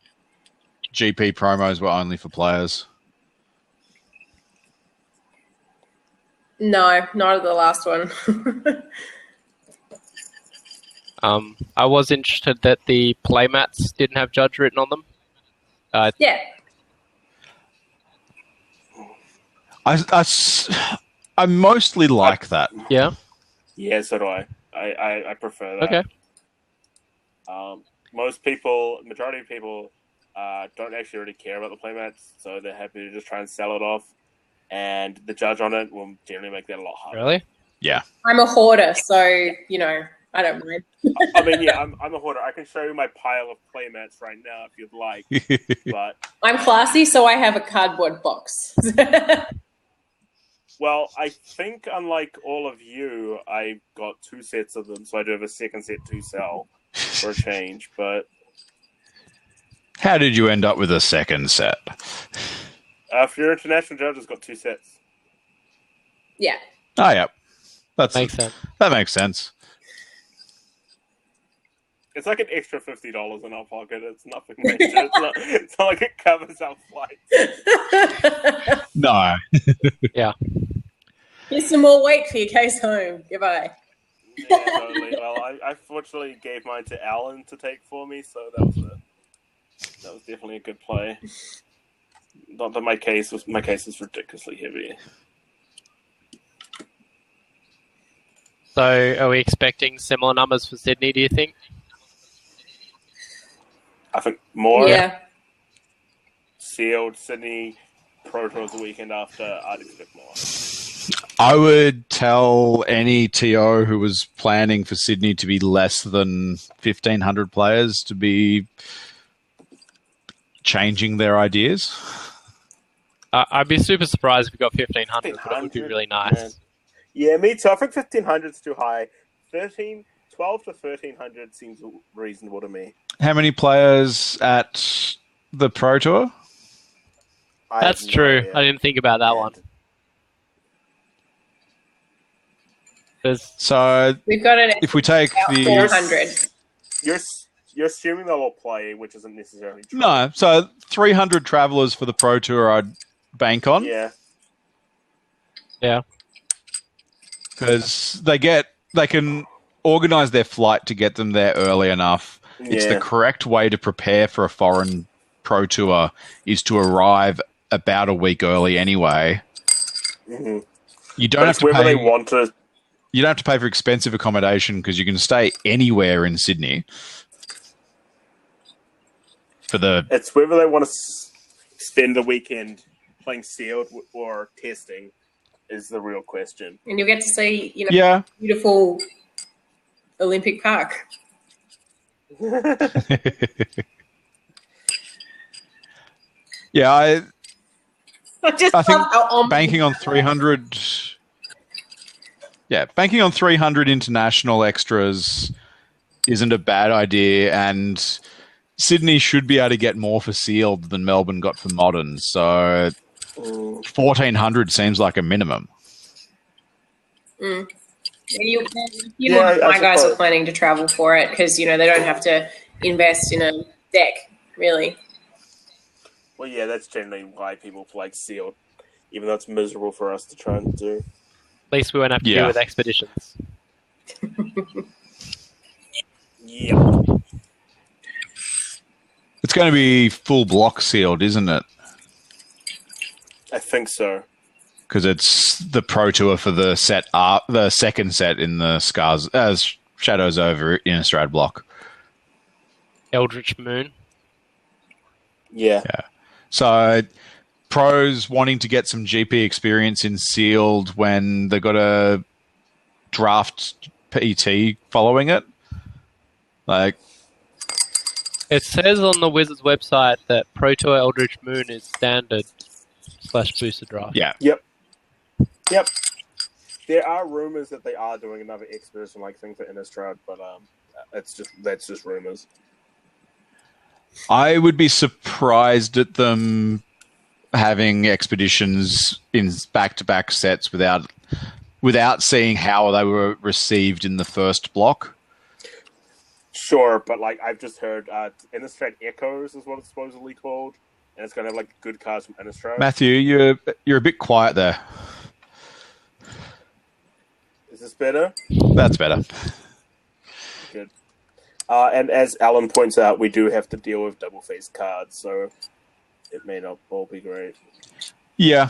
GP promos were only for players. No, not at the last one. I was interested that the playmats didn't have judge written on them. Yeah. I mostly like that. Yeah. Yeah, so do I. I prefer that. Okay. Majority of people don't actually really care about the playmats, so they're happy to just try and sell it off. And the judge on it will generally make that a lot harder. Really? Yeah. I'm a hoarder, so, I don't mind. I mean, yeah, I'm a hoarder. I can show you my pile of playmats right now if you'd like. But I'm classy, so I have a cardboard box. well, I think unlike all of you, I got 2 sets of them, so I do have a second set to sell for a change. But how did you end up with a second set? if your international judge has got 2 sets. Yeah. Oh, yeah. That Makes sense. That makes sense. It's like an extra $50 in our pocket. It's nothing major. It's not like it covers our flights. No. Yeah. Here's some more weight for your case home. Goodbye. Yeah, totally. Well, I fortunately gave mine to Alan to take for me, so that was definitely a good play. Not that my case was ridiculously heavy. So, are we expecting similar numbers for Sydney, do you think? I think more. Yeah. Sealed Sydney Pro Tours the weekend after. I'd expect more. I would tell any TO who was planning for Sydney to be less than 1,500 players to be changing their ideas. I'd be super surprised if we got 1,500, but it would be really nice. Yeah, me too. I think 1,500 is too high. 12 to 1,300 seems reasonable to me. How many players at the Pro Tour? That's true. I didn't think about that one. So we've got an. If we take the 400, you're assuming they'll all play, which isn't necessarily true. No, so 300 travellers for the Pro Tour I'd bank on. Yeah. Because they can organise their flight to get them there early enough. Yeah. It's the correct way to prepare for a foreign Pro Tour is to arrive about a week early anyway. Mm-hmm. You don't have to pay. They want to. You don't have to pay for expensive accommodation because you can stay anywhere in Sydney. It's whether they want to spend the weekend playing sealed or testing is the real question. and you'll get to see, Yeah. beautiful Olympic Park. Yeah, I just think love how banking on 300. Yeah, banking on 300 international extras isn't a bad idea, and Sydney should be able to get more for sealed than Melbourne got for modern. So 1,400 seems like a minimum. Mm. My guys are planning to travel for it because they don't have to invest in a deck, really. Well, yeah, that's generally why people like sealed, even though it's miserable for us to try and do. At least we won't have to deal with expeditions. Yeah. It's going to be full block sealed, isn't it? I think so. Because it's the Pro Tour for the second set in the Scars as Shadows Over Innistrad block. Eldritch Moon. Yeah. So pros wanting to get some GP experience in sealed when they got a draft PT following it. Like, it says on the Wizards website that Pro Tour Eldritch Moon is standard / booster draft. Yeah. Yep. There are rumors that they are doing another expedition-like thing for Innistrad, but that's just rumors. I would be surprised at them having expeditions in back-to-back sets without seeing how they were received in the first block. Sure, but like I've just heard Innistrad Echoes is what it's supposedly called, and it's going to have like good cards from Innistrad. Matthew, you're a bit quiet there. Is this better? That's better. Good. And as Alan points out, we do have to deal with double-faced cards, so it may not all be great. Yeah.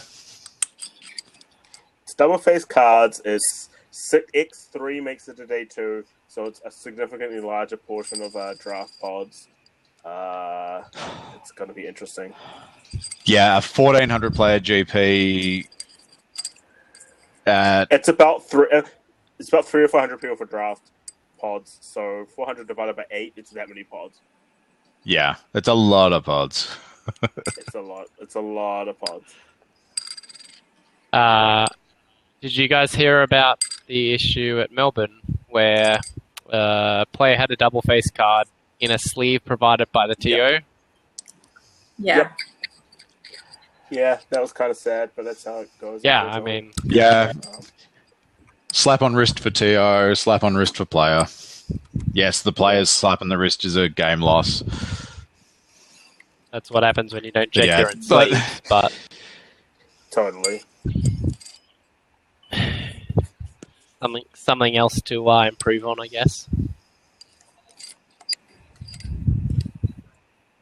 It's double-faced cards is X3 makes it to day 2, so it's a significantly larger portion of draft pods. It's going to be interesting. Yeah, a 1,400 player GP. It's about 300 or 400 people for draft pods. So 400 divided by 8, it's that many pods. Yeah, it's a lot of pods. It's a lot. It's a lot of pods. Did you guys hear about the issue at Melbourne where a player had a double face card in a sleeve provided by the TO? Yeah. Yep. Yeah, that was kind of sad, but that's how it goes. Yeah, I mean... Yeah. Slap on wrist for TO, slap on wrist for player. Yes, the player's slap on the wrist is a game loss. That's what happens when you don't check your own but- sleeves, but... Totally. Something else to improve on, I guess.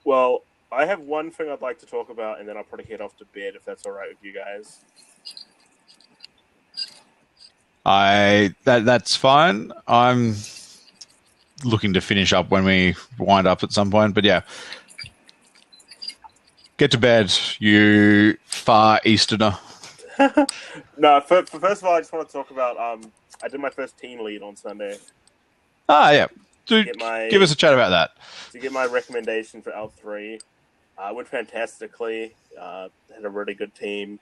Well, I have one thing I'd like to talk about, and then I'll probably head off to bed if that's all right with you guys. That's fine. I'm looking to finish up when we wind up at some point, but yeah. Get to bed, you far easterner. No, first of all, I just want to talk about. I did my first team lead on Sunday. Yeah. Dude, give us a chat about that. To get my recommendation for L3, went fantastically. Had a really good team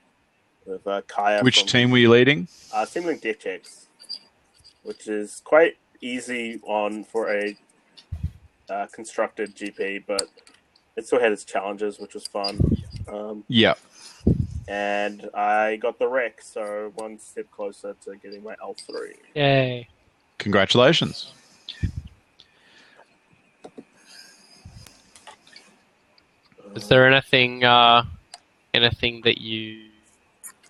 with Kaya. Which team were you leading? Simulink Deck Checks, which is quite easy for a constructed GP, but it still had its challenges, which was fun. Yeah. And I got the wreck, so one step closer to getting my L3. Yay. Congratulations. Is there anything that you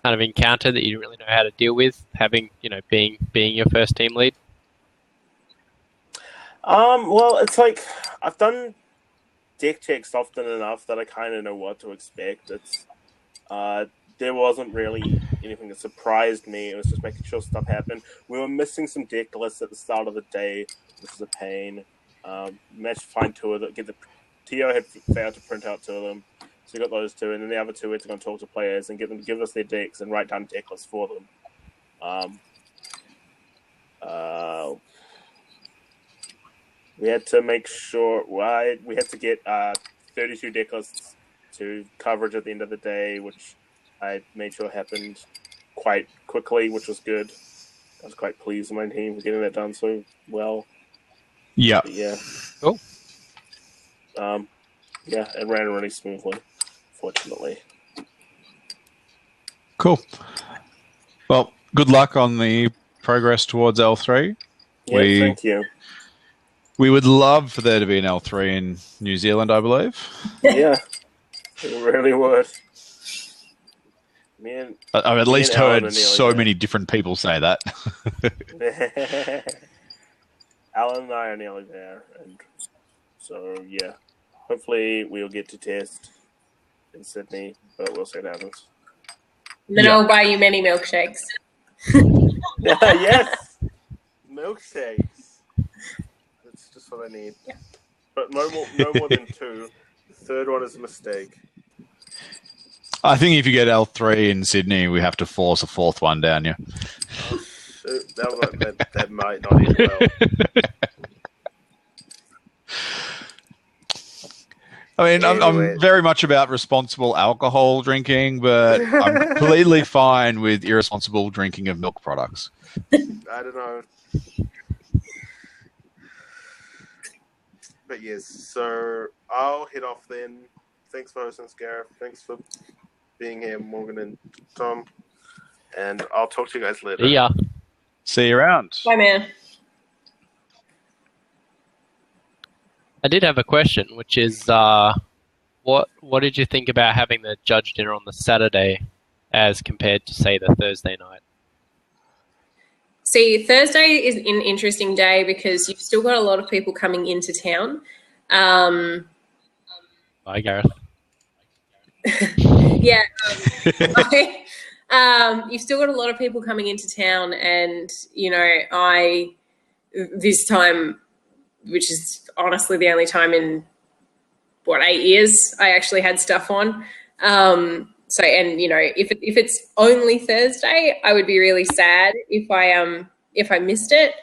kind of encountered that you didn't really know how to deal with, being your first team lead? Well, it's like I've done deck checks often enough that I kind of know what to expect. It's there wasn't really anything that surprised me. It was just making sure stuff happened. We were missing some deck lists at the start of the day, which is a pain. Managed to find 2 of them. The TO had failed to print out 2 of them, so we got those 2, and then the other 2 we had to go and talk to players and get them to give us their decks and write down deck lists for them. We had to make sure we had to get 32 deck lists to coverage at the end of the day, which I made sure happened quite quickly, which was good. I was quite pleased with my team for getting that done so well. Yeah. But yeah. Cool. Yeah, it ran really smoothly, fortunately. Cool. Well, good luck on the progress towards L3. Yeah, thank you. We would love for there to be an L3 in New Zealand, I believe. Yeah, it really would. I've at least heard so many different people say that. Alan and I are nearly there, and so yeah, hopefully we'll get to test in Sydney, but we'll see what happens. Then I'll buy you many milkshakes. Yes, milkshakes. That's just what I need. But no more than 2. The third one is a mistake. I think if you get L3 in Sydney, we have to force a 4th one down you. Oh, shoot. That might not end well. I mean, I'm very much about responsible alcohol drinking, but I'm completely fine with irresponsible drinking of milk products. I don't know. But yes, so I'll head off then. Thanks for hosting us, Gareth. Thanks for being here, Morgan and Tom. And I'll talk to you guys later. Yeah. See you around. Bye, man. I did have a question, which is, what did you think about having the judge dinner on the Saturday as compared to, say, the Thursday night? See, Thursday is an interesting day because you've still got a lot of people coming into town. Bye, Gareth. Yeah. You've still got a lot of people coming into town, and, this time, which is honestly the only time in 8 years I actually had stuff on. So, and if it's only Thursday, I would be really sad if I missed it,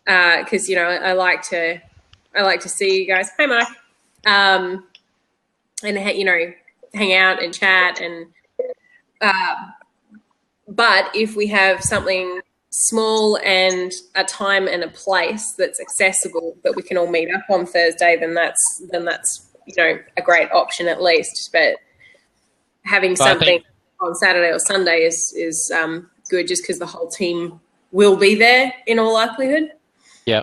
because I like to see you guys. Hi, Mike. And hang out and chat, and but if we have something small and a time and a place that's accessible that we can all meet up on Thursday, then that's a great option at least. But having something on Saturday or Sunday is good, just because the whole team will be there in all likelihood. Yeah.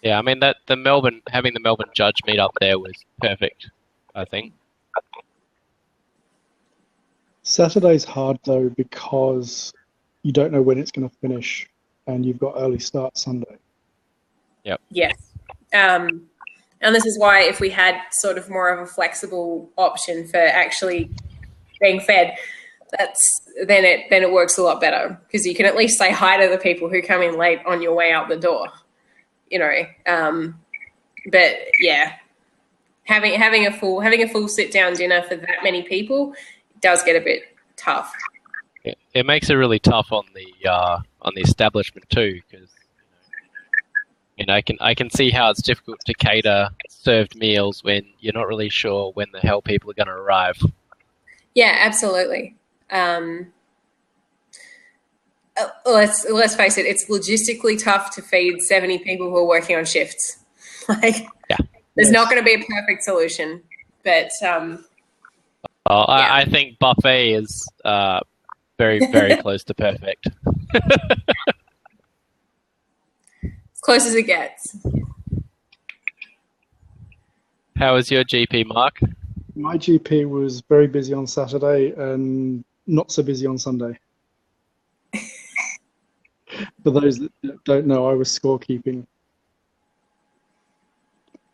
I mean, having the Melbourne judge meet up there was perfect, I think. Saturday's hard though because you don't know when it's going to finish, and you've got early start Sunday. Yep. Yes. And this is why if we had sort of more of a flexible option for actually being fed, then it works a lot better, because you can at least say hi to the people who come in late on your way out the door. But yeah, having a full sit down dinner for that many people does get a bit tough. It makes it really tough on the establishment too, because I can see how it's difficult to cater served meals when you're not really sure when the hell people are going to arrive. Yeah, absolutely. Let's face it, it's logistically tough to feed 70 people who are working on shifts. There's not going to be a perfect solution, but I think buffet is very, very close to perfect. As close as it gets. How was your GP, Mark? My GP was very busy on Saturday and not so busy on Sunday. For those that don't know, I was scorekeeping.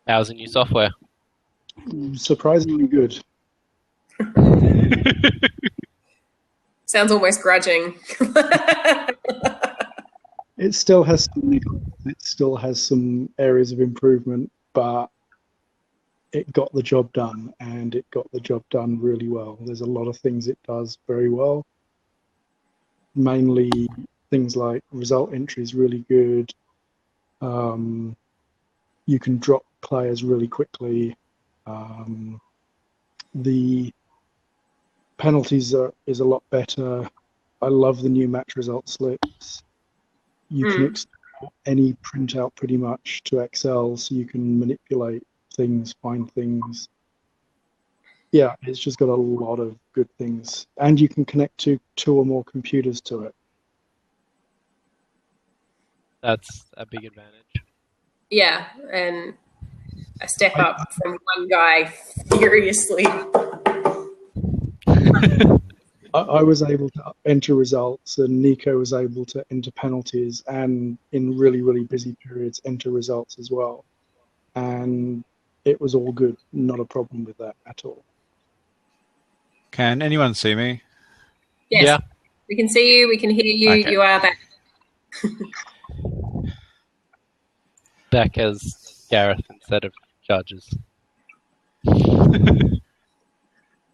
How's the new software? Surprisingly good. Sounds almost grudging. It still has some areas of improvement, but it got the job done, and it got the job done really well. There's a lot of things it does very well. Mainly things like result entry is really good. You can drop players really quickly. The penalties is a lot better. I love the new match result slips. You can export any printout pretty much to Excel, so you can manipulate things, find things. Yeah, it's just got a lot of good things, and you can connect to 2 or more computers to it. That's a big advantage. Yeah, and a step up from one guy furiously. I was able to enter results, and Nico was able to enter penalties, and in really, really busy periods, enter results as well. And it was all good. Not a problem with that at all. Can anyone see me? Yes. Yeah. We can see you. We can hear you. Okay. You are back. Back as Gareth instead of judges.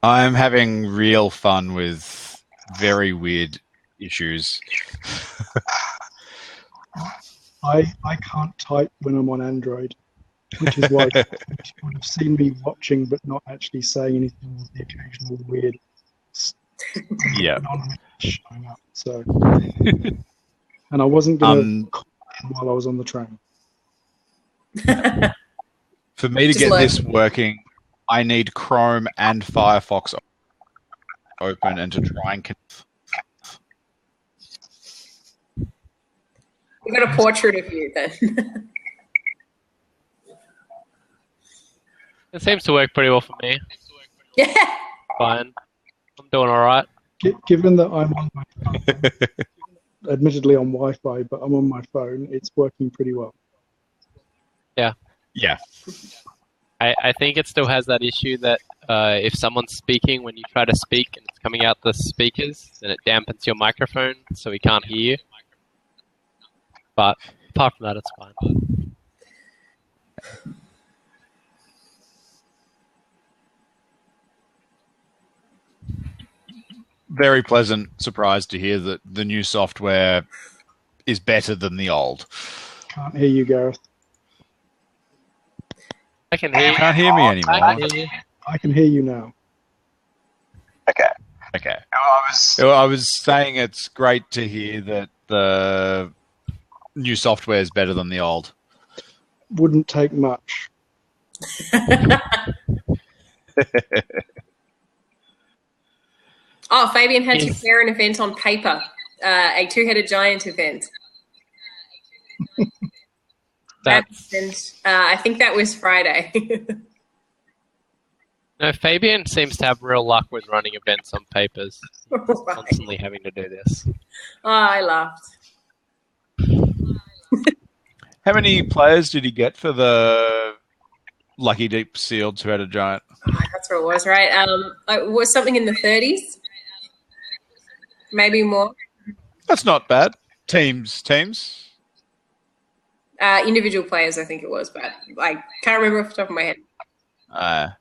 I'm having real fun with very weird issues. I can't type when I'm on Android, which is why you would have seen me watching but not actually saying anything with the occasional weird showing up. So, and I wasn't going to while I was on the train. For me to get this working, I need Chrome and Firefox open and to try and connect. We've got a portrait of you then. It seems to work pretty well for me. Yeah. Fine. I'm doing all right. Given that I'm on my phone, admittedly on Wi-Fi, but I'm on my phone, it's working pretty well. Yeah. Yeah. I think it still has that issue that if someone's speaking when you try to speak and it's coming out the speakers, then it dampens your microphone so we can't hear you. But apart from that, it's fine. Very pleasant surprise to hear that the new software is better than the old. Can't hear you, Gareth. I can hear you. Can't hear me anymore. I can hear you. I can hear you now. Okay. I was saying it's great to hear that the new software is better than the old. Wouldn't take much. Oh, Fabian had to declare an event on paper, a two-headed giant event. I think that was Friday. No, Fabian seems to have real luck with running events on papers. He's Right. constantly having to do this. Oh, I laughed. How many players did he get for the Lucky Deep Sealed Two-Headed Giant? Oh, that's what it was, right? It was something in the 30s, maybe more. That's not bad. Teams. Individual players, I think it was, but I can't remember off the top of my head.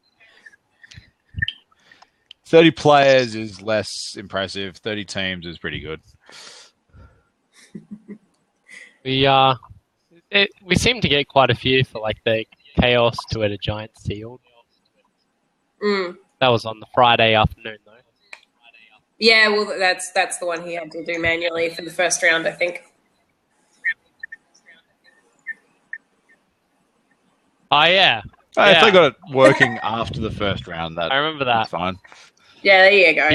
30 players is less impressive. 30 teams is pretty good. We seem to get quite a few for like the Chaos Two-Headed Giant Sealed. That was on the Friday afternoon, though. Yeah, well, that's the one he had to do manually for the first round, I think. Oh, yeah. If they got it working after the first round, I remember that. That's fine. Yeah, there you go.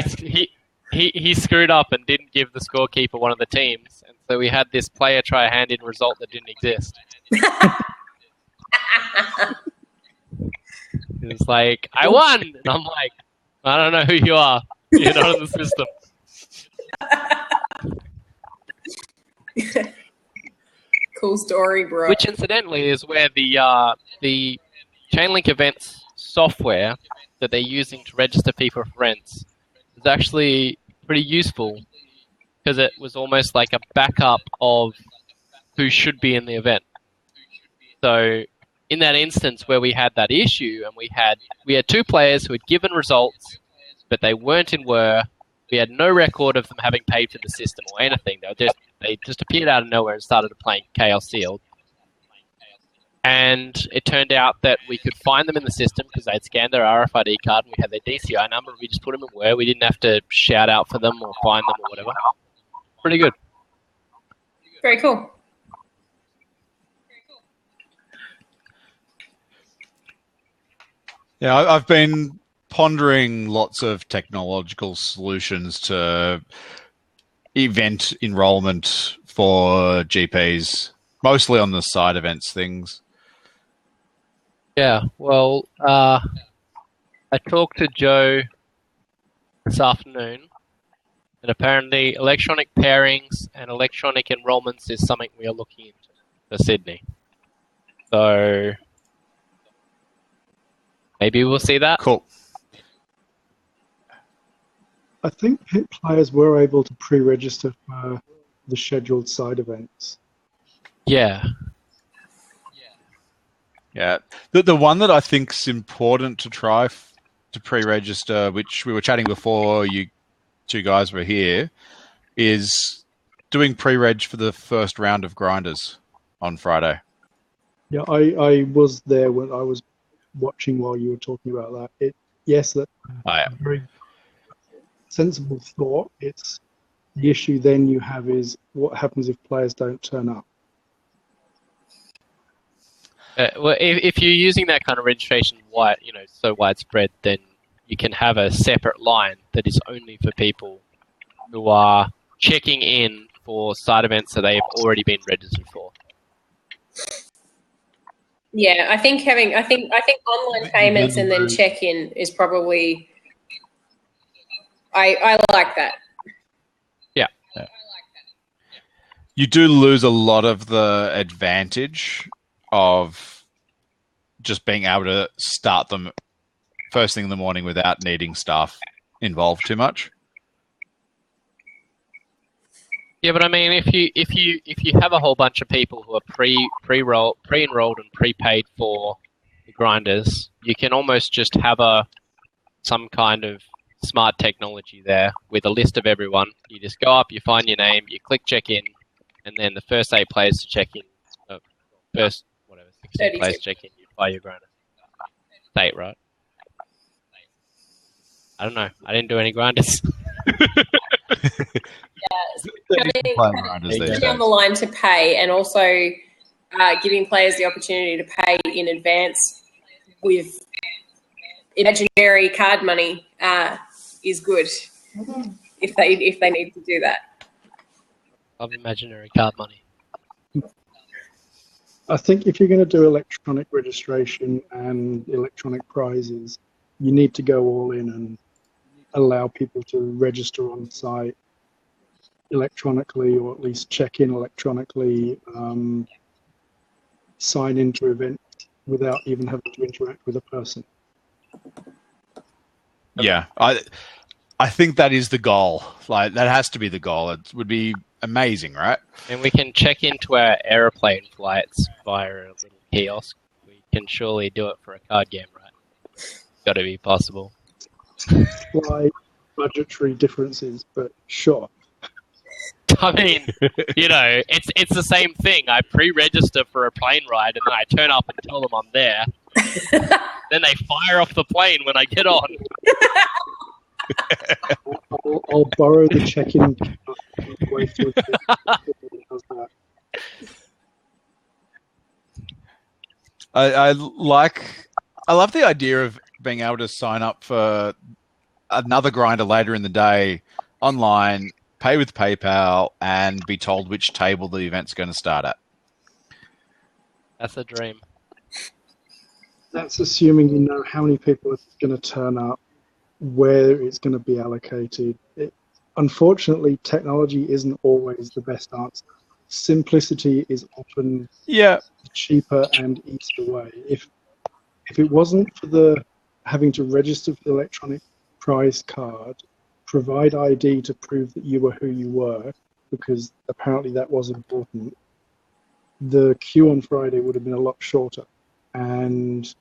He screwed up and didn't give the scorekeeper one of the teams, and so we had this player try a hand-in result that didn't exist. It was like, I won! And I'm like, I don't know who you are. You're not in the system. Cool story, bro. Which, incidentally, is where the Chainlink Events software that they're using to register people for events is actually pretty useful because it was almost like a backup of who should be in the event. So in that instance where we had that issue and we had two players who had given results but they weren't in Were, we had no record of them having paid for the system or anything. They just appeared out of nowhere and started playing Chaos Sealed. And it turned out that we could find them in the system because they'd scanned their RFID card and we had their DCI number. We just put them in Were. We didn't have to shout out for them or find them or whatever. Pretty good. Very cool. Yeah, I've been pondering lots of technological solutions to event enrollment for GPs, mostly on the side events things. Yeah, well, I talked to Joe this afternoon, and apparently electronic pairings and electronic enrollments is something we are looking into for Sydney. So maybe we'll see that. Cool. I think players were able to pre-register for the scheduled side events. Yeah. Yeah. The one that I think's important to try to pre-register, which we were chatting before you two guys were here, is doing pre-reg for the first round of grinders on Friday. Yeah, I was there when I was watching while you were talking about that. That's a very sensible thought. It's the issue then you have is what happens if players don't turn up. Well, if you're using that kind of registration so widespread, then you can have a separate line that is only for people who are checking in for side events that they have already been registered for. Yeah, I think online payments and then check-in is probably. I like that. Yeah. You do lose a lot of the advantage of just being able to start them first thing in the morning without needing staff involved too much. Yeah, but I mean, if you have a whole bunch of people who are pre-enrolled and prepaid for the grinders, you can almost just have some kind of smart technology there with a list of everyone. You just go up, you find your name, you click check in, and then the first 8 players to check in, 16 players to check in, you buy your grinder. 8, right? I don't know. I didn't do any grinders. Coming on the line to pay, and also giving players the opportunity to pay in advance with imaginary card money is good if they need to do that. Love imaginary card money. I think if you're going to do electronic registration and electronic prizes, you need to go all in and allow people to register on site electronically, or at least check in electronically, sign into events without even having to interact with a person. Yeah, I think that is the goal. Like, that has to be the goal. It would be amazing, right? And we can check into our aeroplane flights via a little kiosk. We can surely do it for a card game, right? Got to be possible. Slight budgetary differences, but sure. I mean, it's the same thing. I pre-register for a plane ride, and then I turn up and tell them I'm there. Then they fire off the plane when I get on. I'll borrow the check-in way through. How's that? I love the idea of being able to sign up for another grinder later in the day online, pay with PayPal, and be told which table the event's going to start at. That's a dream. That's assuming you know how many people are going to turn up, where it's going to be allocated. Unfortunately, technology isn't always the best answer. Simplicity is often the cheaper and easier way. If it wasn't for the having to register for the electronic prize card, provide ID to prove that you were who you were, because apparently that was important, the queue on Friday would have been a lot shorter. And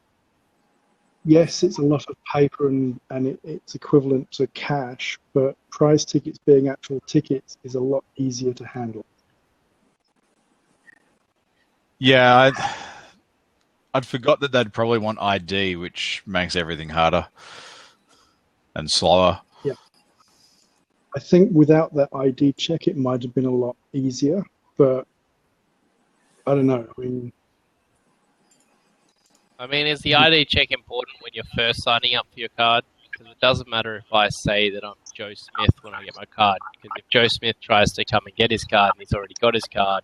yes, it's a lot of paper and it's equivalent to cash, but prize tickets being actual tickets is a lot easier to handle. Yeah, I'd forgot that they'd probably want ID, which makes everything harder and slower. Yeah. I think without that ID check, it might have been a lot easier, but I don't know. I mean, is the ID check important when you're first signing up for your card? Because it doesn't matter if I say that I'm Joe Smith when I get my card. Because if Joe Smith tries to come and get his card and he's already got his card,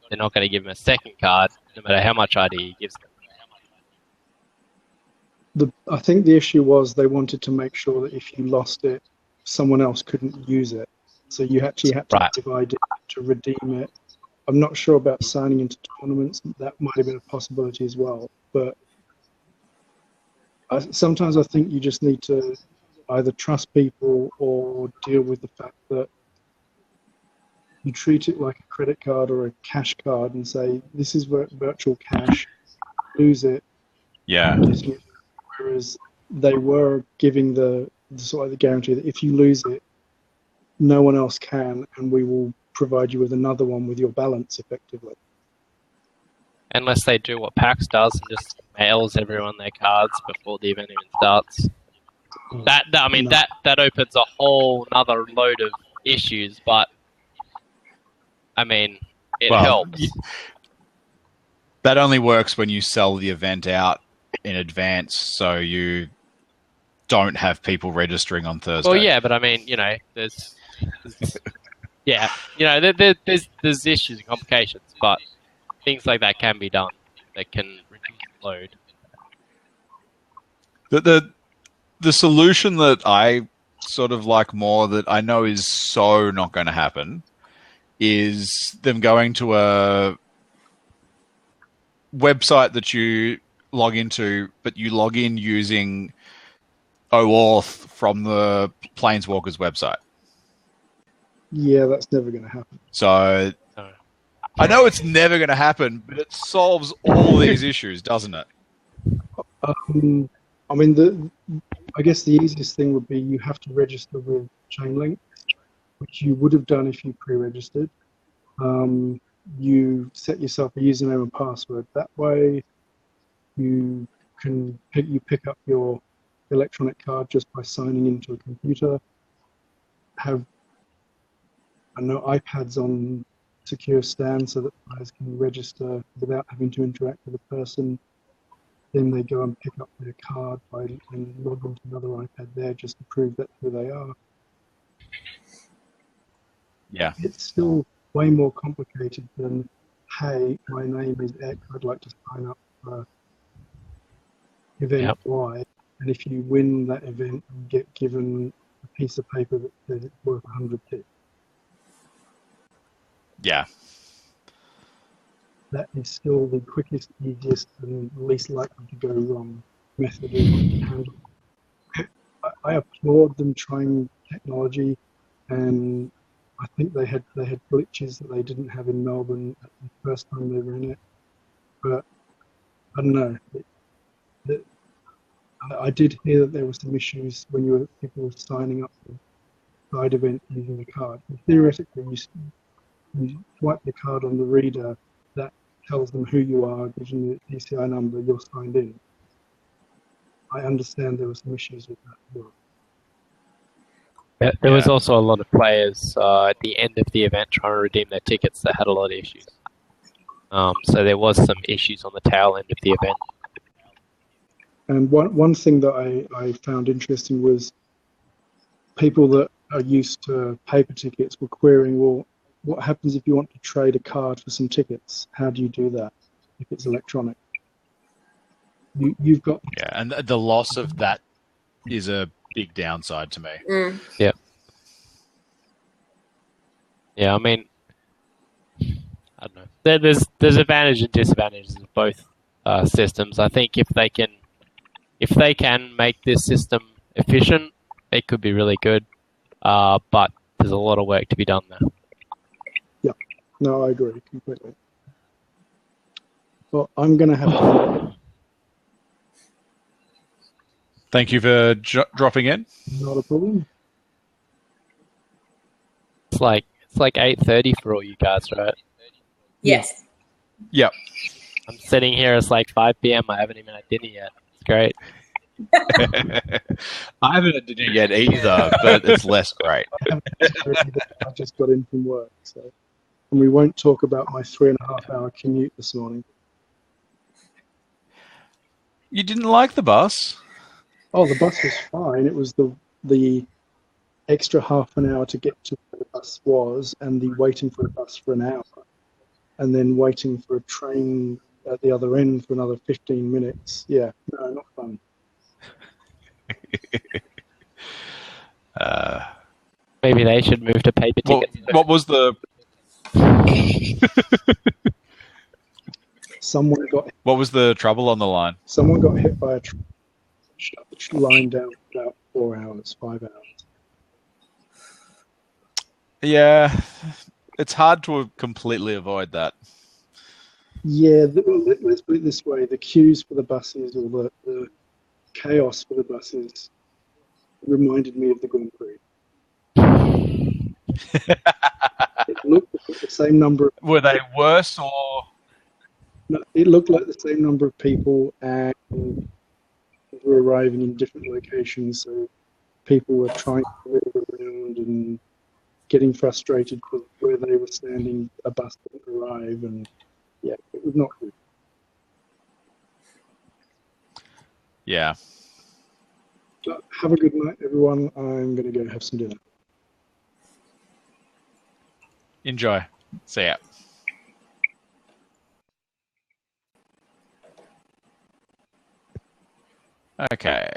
they're not going to give him a second card, no matter how much ID he gives them. I think the issue was they wanted to make sure that if you lost it, someone else couldn't use it. So you actually had to give ID to redeem it. I'm not sure about signing into tournaments. That might have been a possibility as well. But sometimes I think you just need to either trust people or deal with the fact that you treat it like a credit card or a cash card and say, this is virtual cash, lose it. Yeah. Whereas they were giving the sort of the guarantee that if you lose it, no one else can, and we will provide you with another one with your balance effectively. Unless they do what PAX does and just mails everyone their cards before the event even starts. That opens a whole another load of issues, but I mean, it helps. That only works when you sell the event out in advance, so you don't have people registering on Thursday. Well, yeah, but I mean, there's issues and complications, but things like that can be done. that can reduce load. The solution that I sort of like more, that I know is so not going to happen, is them going to a website that you log into, but you log in using OAuth from the Planeswalkers website. Yeah, that's never going to happen. So No. I know it's never going to happen, but it solves all these issues, doesn't it? I mean, I guess the easiest thing would be you have to register with Chainlink, which you would have done if you pre-registered. You set yourself a username and password. That way, you can pick up your electronic card just by signing into a computer. Have iPads on secure stand so that players can register without having to interact with a person. Then they go and pick up their card and log onto another iPad there just to prove that's who they are. Yeah. It's still way more complicated than, hey, my name is X, I'd like to sign up for event Y. And if you win that event, you get given a piece of paper that says it's worth 100 ticks. Yeah. That is still the quickest, easiest, and least likely to go wrong method of handling. I applaud them trying technology, and I think they had glitches that they didn't have in Melbourne at the first time they ran it. But I don't know. I did hear that there were some issues when people were signing up for side events using the card. And theoretically, you swipe the card on the reader, that tells them who you are, gives them the PCI number, you're signed in. I understand there were some issues with that as well. There was also a lot of players at the end of the event trying to redeem their tickets that had a lot of issues. So there was some issues on the tail end of the event. And one thing that I found interesting was people that are used to paper tickets were querying, well, what happens if you want to trade a card for some tickets? How do you do that if it's electronic? You've got... Yeah, and the loss of that is a big downside to me. Mm. Yeah. Yeah, I mean, I don't know. There's advantages and disadvantages of both systems. I think if they can make this system efficient, it could be really good. But there's a lot of work to be done there. Yeah, no, I agree completely. Well, I'm going to have to... Thank you for dropping in. Not a problem. It's like 8:30 for all you guys, right? Yes. Yep. I'm sitting here. It's like 5 p.m. I haven't even had dinner yet. It's great. I haven't had dinner yet either, but it's less great. I just got in from work, so, and we won't talk about my 3.5-hour commute this morning. You didn't like the bus? Oh, the bus was fine. It was the extra half an hour to get to where the bus was, and the waiting for the bus for an hour, and then waiting for a train at the other end for another 15 minutes. Yeah, no, not fun. Maybe they should move to paper tickets. What was the... What was the trouble on the line? Someone got hit by a train, shut the line down for about 4 hours, 5 hours. Yeah, it's hard to completely avoid that. Yeah, let's put it this way. The queues for the buses, or the chaos for the buses, reminded me of the Grand Prix. It looked like the same number. Were they worse or? No, it looked like the same number of people, and were arriving in different locations. So people were trying to move around and getting frustrated because where they were standing, a bus didn't arrive, and yeah, it was not good. Yeah. But have a good night, everyone. I'm going to go have some dinner. Enjoy. See ya. Okay.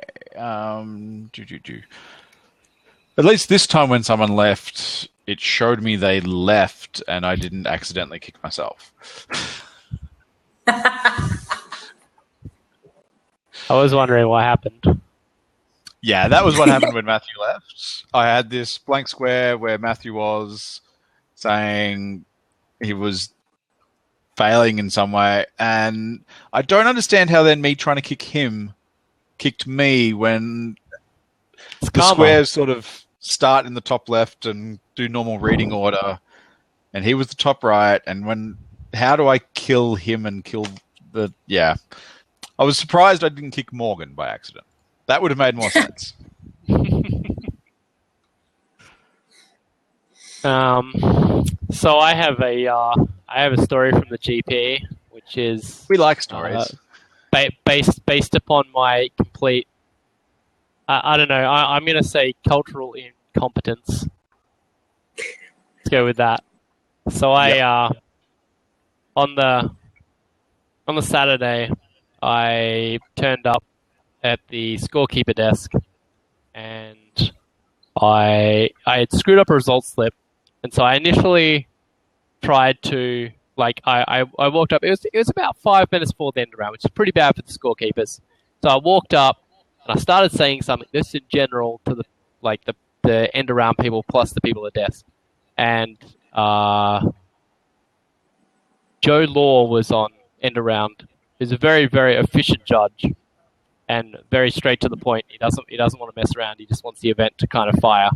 At least this time when someone left, it showed me they left and I didn't accidentally kick myself. I was wondering what happened. Yeah, that was what happened when Matthew left. I had this blank square where Matthew was saying he was failing in some way, and I don't understand how then me trying to kick him kicked me when the squares sort of start in the top left and do normal reading order, and he was the top right, and how do I kill him and kill the... Yeah. I was surprised I didn't kick Morgan by accident. That would have made more sense. So I have a story from the GP, which is... We like stories. Based upon my complete... I don't know, I'm going to say cultural incompetence. Let's go with that. So on the Saturday, I turned up at the scorekeeper desk, and I had screwed up a results slip, and so I initially tried to I walked up. It was about 5 minutes before the end round, which is pretty bad for the scorekeepers. So I walked up and I started saying something. This in general to the end around people plus the people at the desk, and Joe Law was on end around. He's a very, very efficient judge and very straight to the point. He doesn't want to mess around. He just wants the event to kind of fire.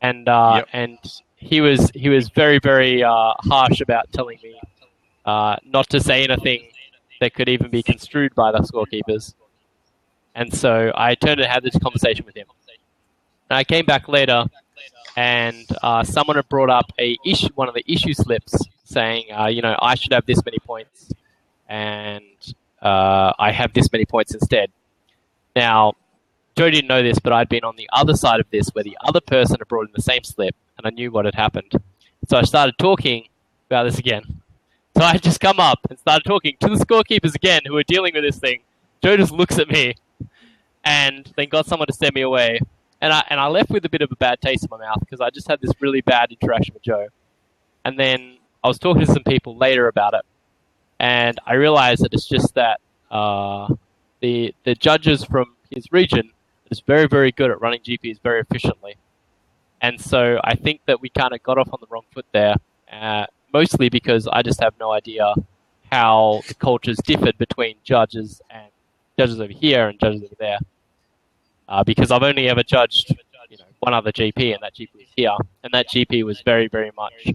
And and he was very, very harsh about telling me not to say anything that could even be construed by the scorekeepers. And so I turned and had this conversation with him. And I came back later, and someone had brought up one of the issue slips saying, I should have this many points, and I have this many points instead. Now, Joe didn't know this, but I'd been on the other side of this where the other person had brought in the same slip, and I knew what had happened. So I started talking about this again. So I just come up and started talking to the scorekeepers again who were dealing with this thing. Joe just looks at me and then got someone to send me away. And I left with a bit of a bad taste in my mouth because I just had this really bad interaction with Joe. And then I was talking to some people later about it, and I realized that it's just that the judges from his region is very, very good at running GPs very efficiently. And so I think that we kind of got off on the wrong foot there, mostly because I just have no idea how the cultures differed between judges over here and judges over there. Because I've only ever judged one other GP, and that GP was here. And that GP was very, very much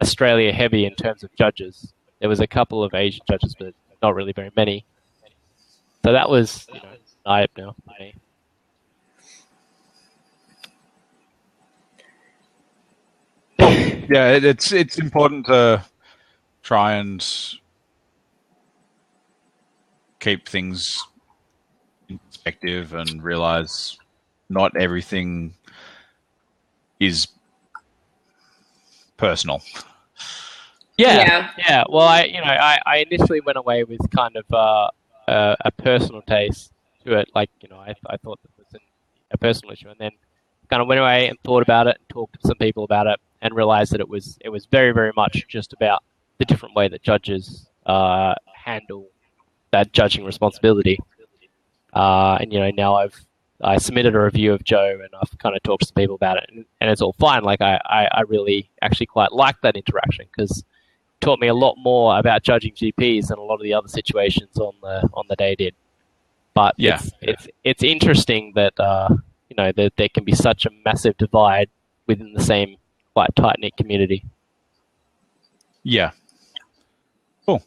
Australia heavy in terms of judges. There was a couple of Asian judges, but not really very many. So that was an eye-opener for me. Yeah, it's important to try and keep things in perspective and realize not everything is personal. Yeah. Well, I initially went away with kind of a personal taste to it. I thought that was a personal issue, and then kind of went away and thought about it and talked to some people about it and realized that it was very, very much just about the different way that judges handle that judging responsibility. And now I submitted a review of Joe, and I've kind of talked to some people about it, and it's all fine. I really actually quite liked that interaction because it taught me a lot more about judging GPs than a lot of the other situations on the day did. But it's interesting that that there can be such a massive divide within the same quite tight-knit community. Yeah. Cool.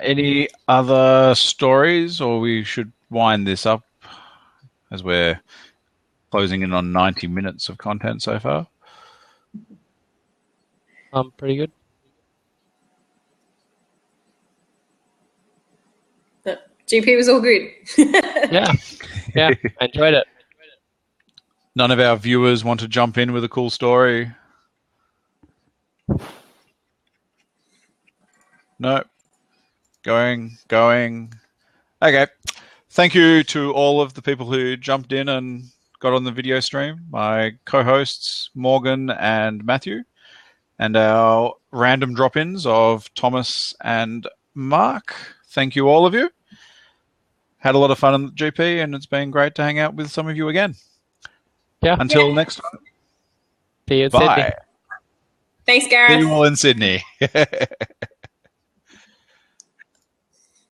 Any other stories, or we should wind this up as we're closing in on 90 minutes of content so far? Pretty good. GP was all good. Yeah, I enjoyed it. None of our viewers want to jump in with a cool story? No. Going. Okay. Thank you to all of the people who jumped in and got on the video stream. My co-hosts, Morgan and Matthew, and our random drop-ins of Thomas and Mark. Thank you, all of you. Had a lot of fun in the GP, and it's been great to hang out with some of you again. Yeah. Until next time. See you in Bye. Sydney. Thanks, Gareth. See you all in Sydney.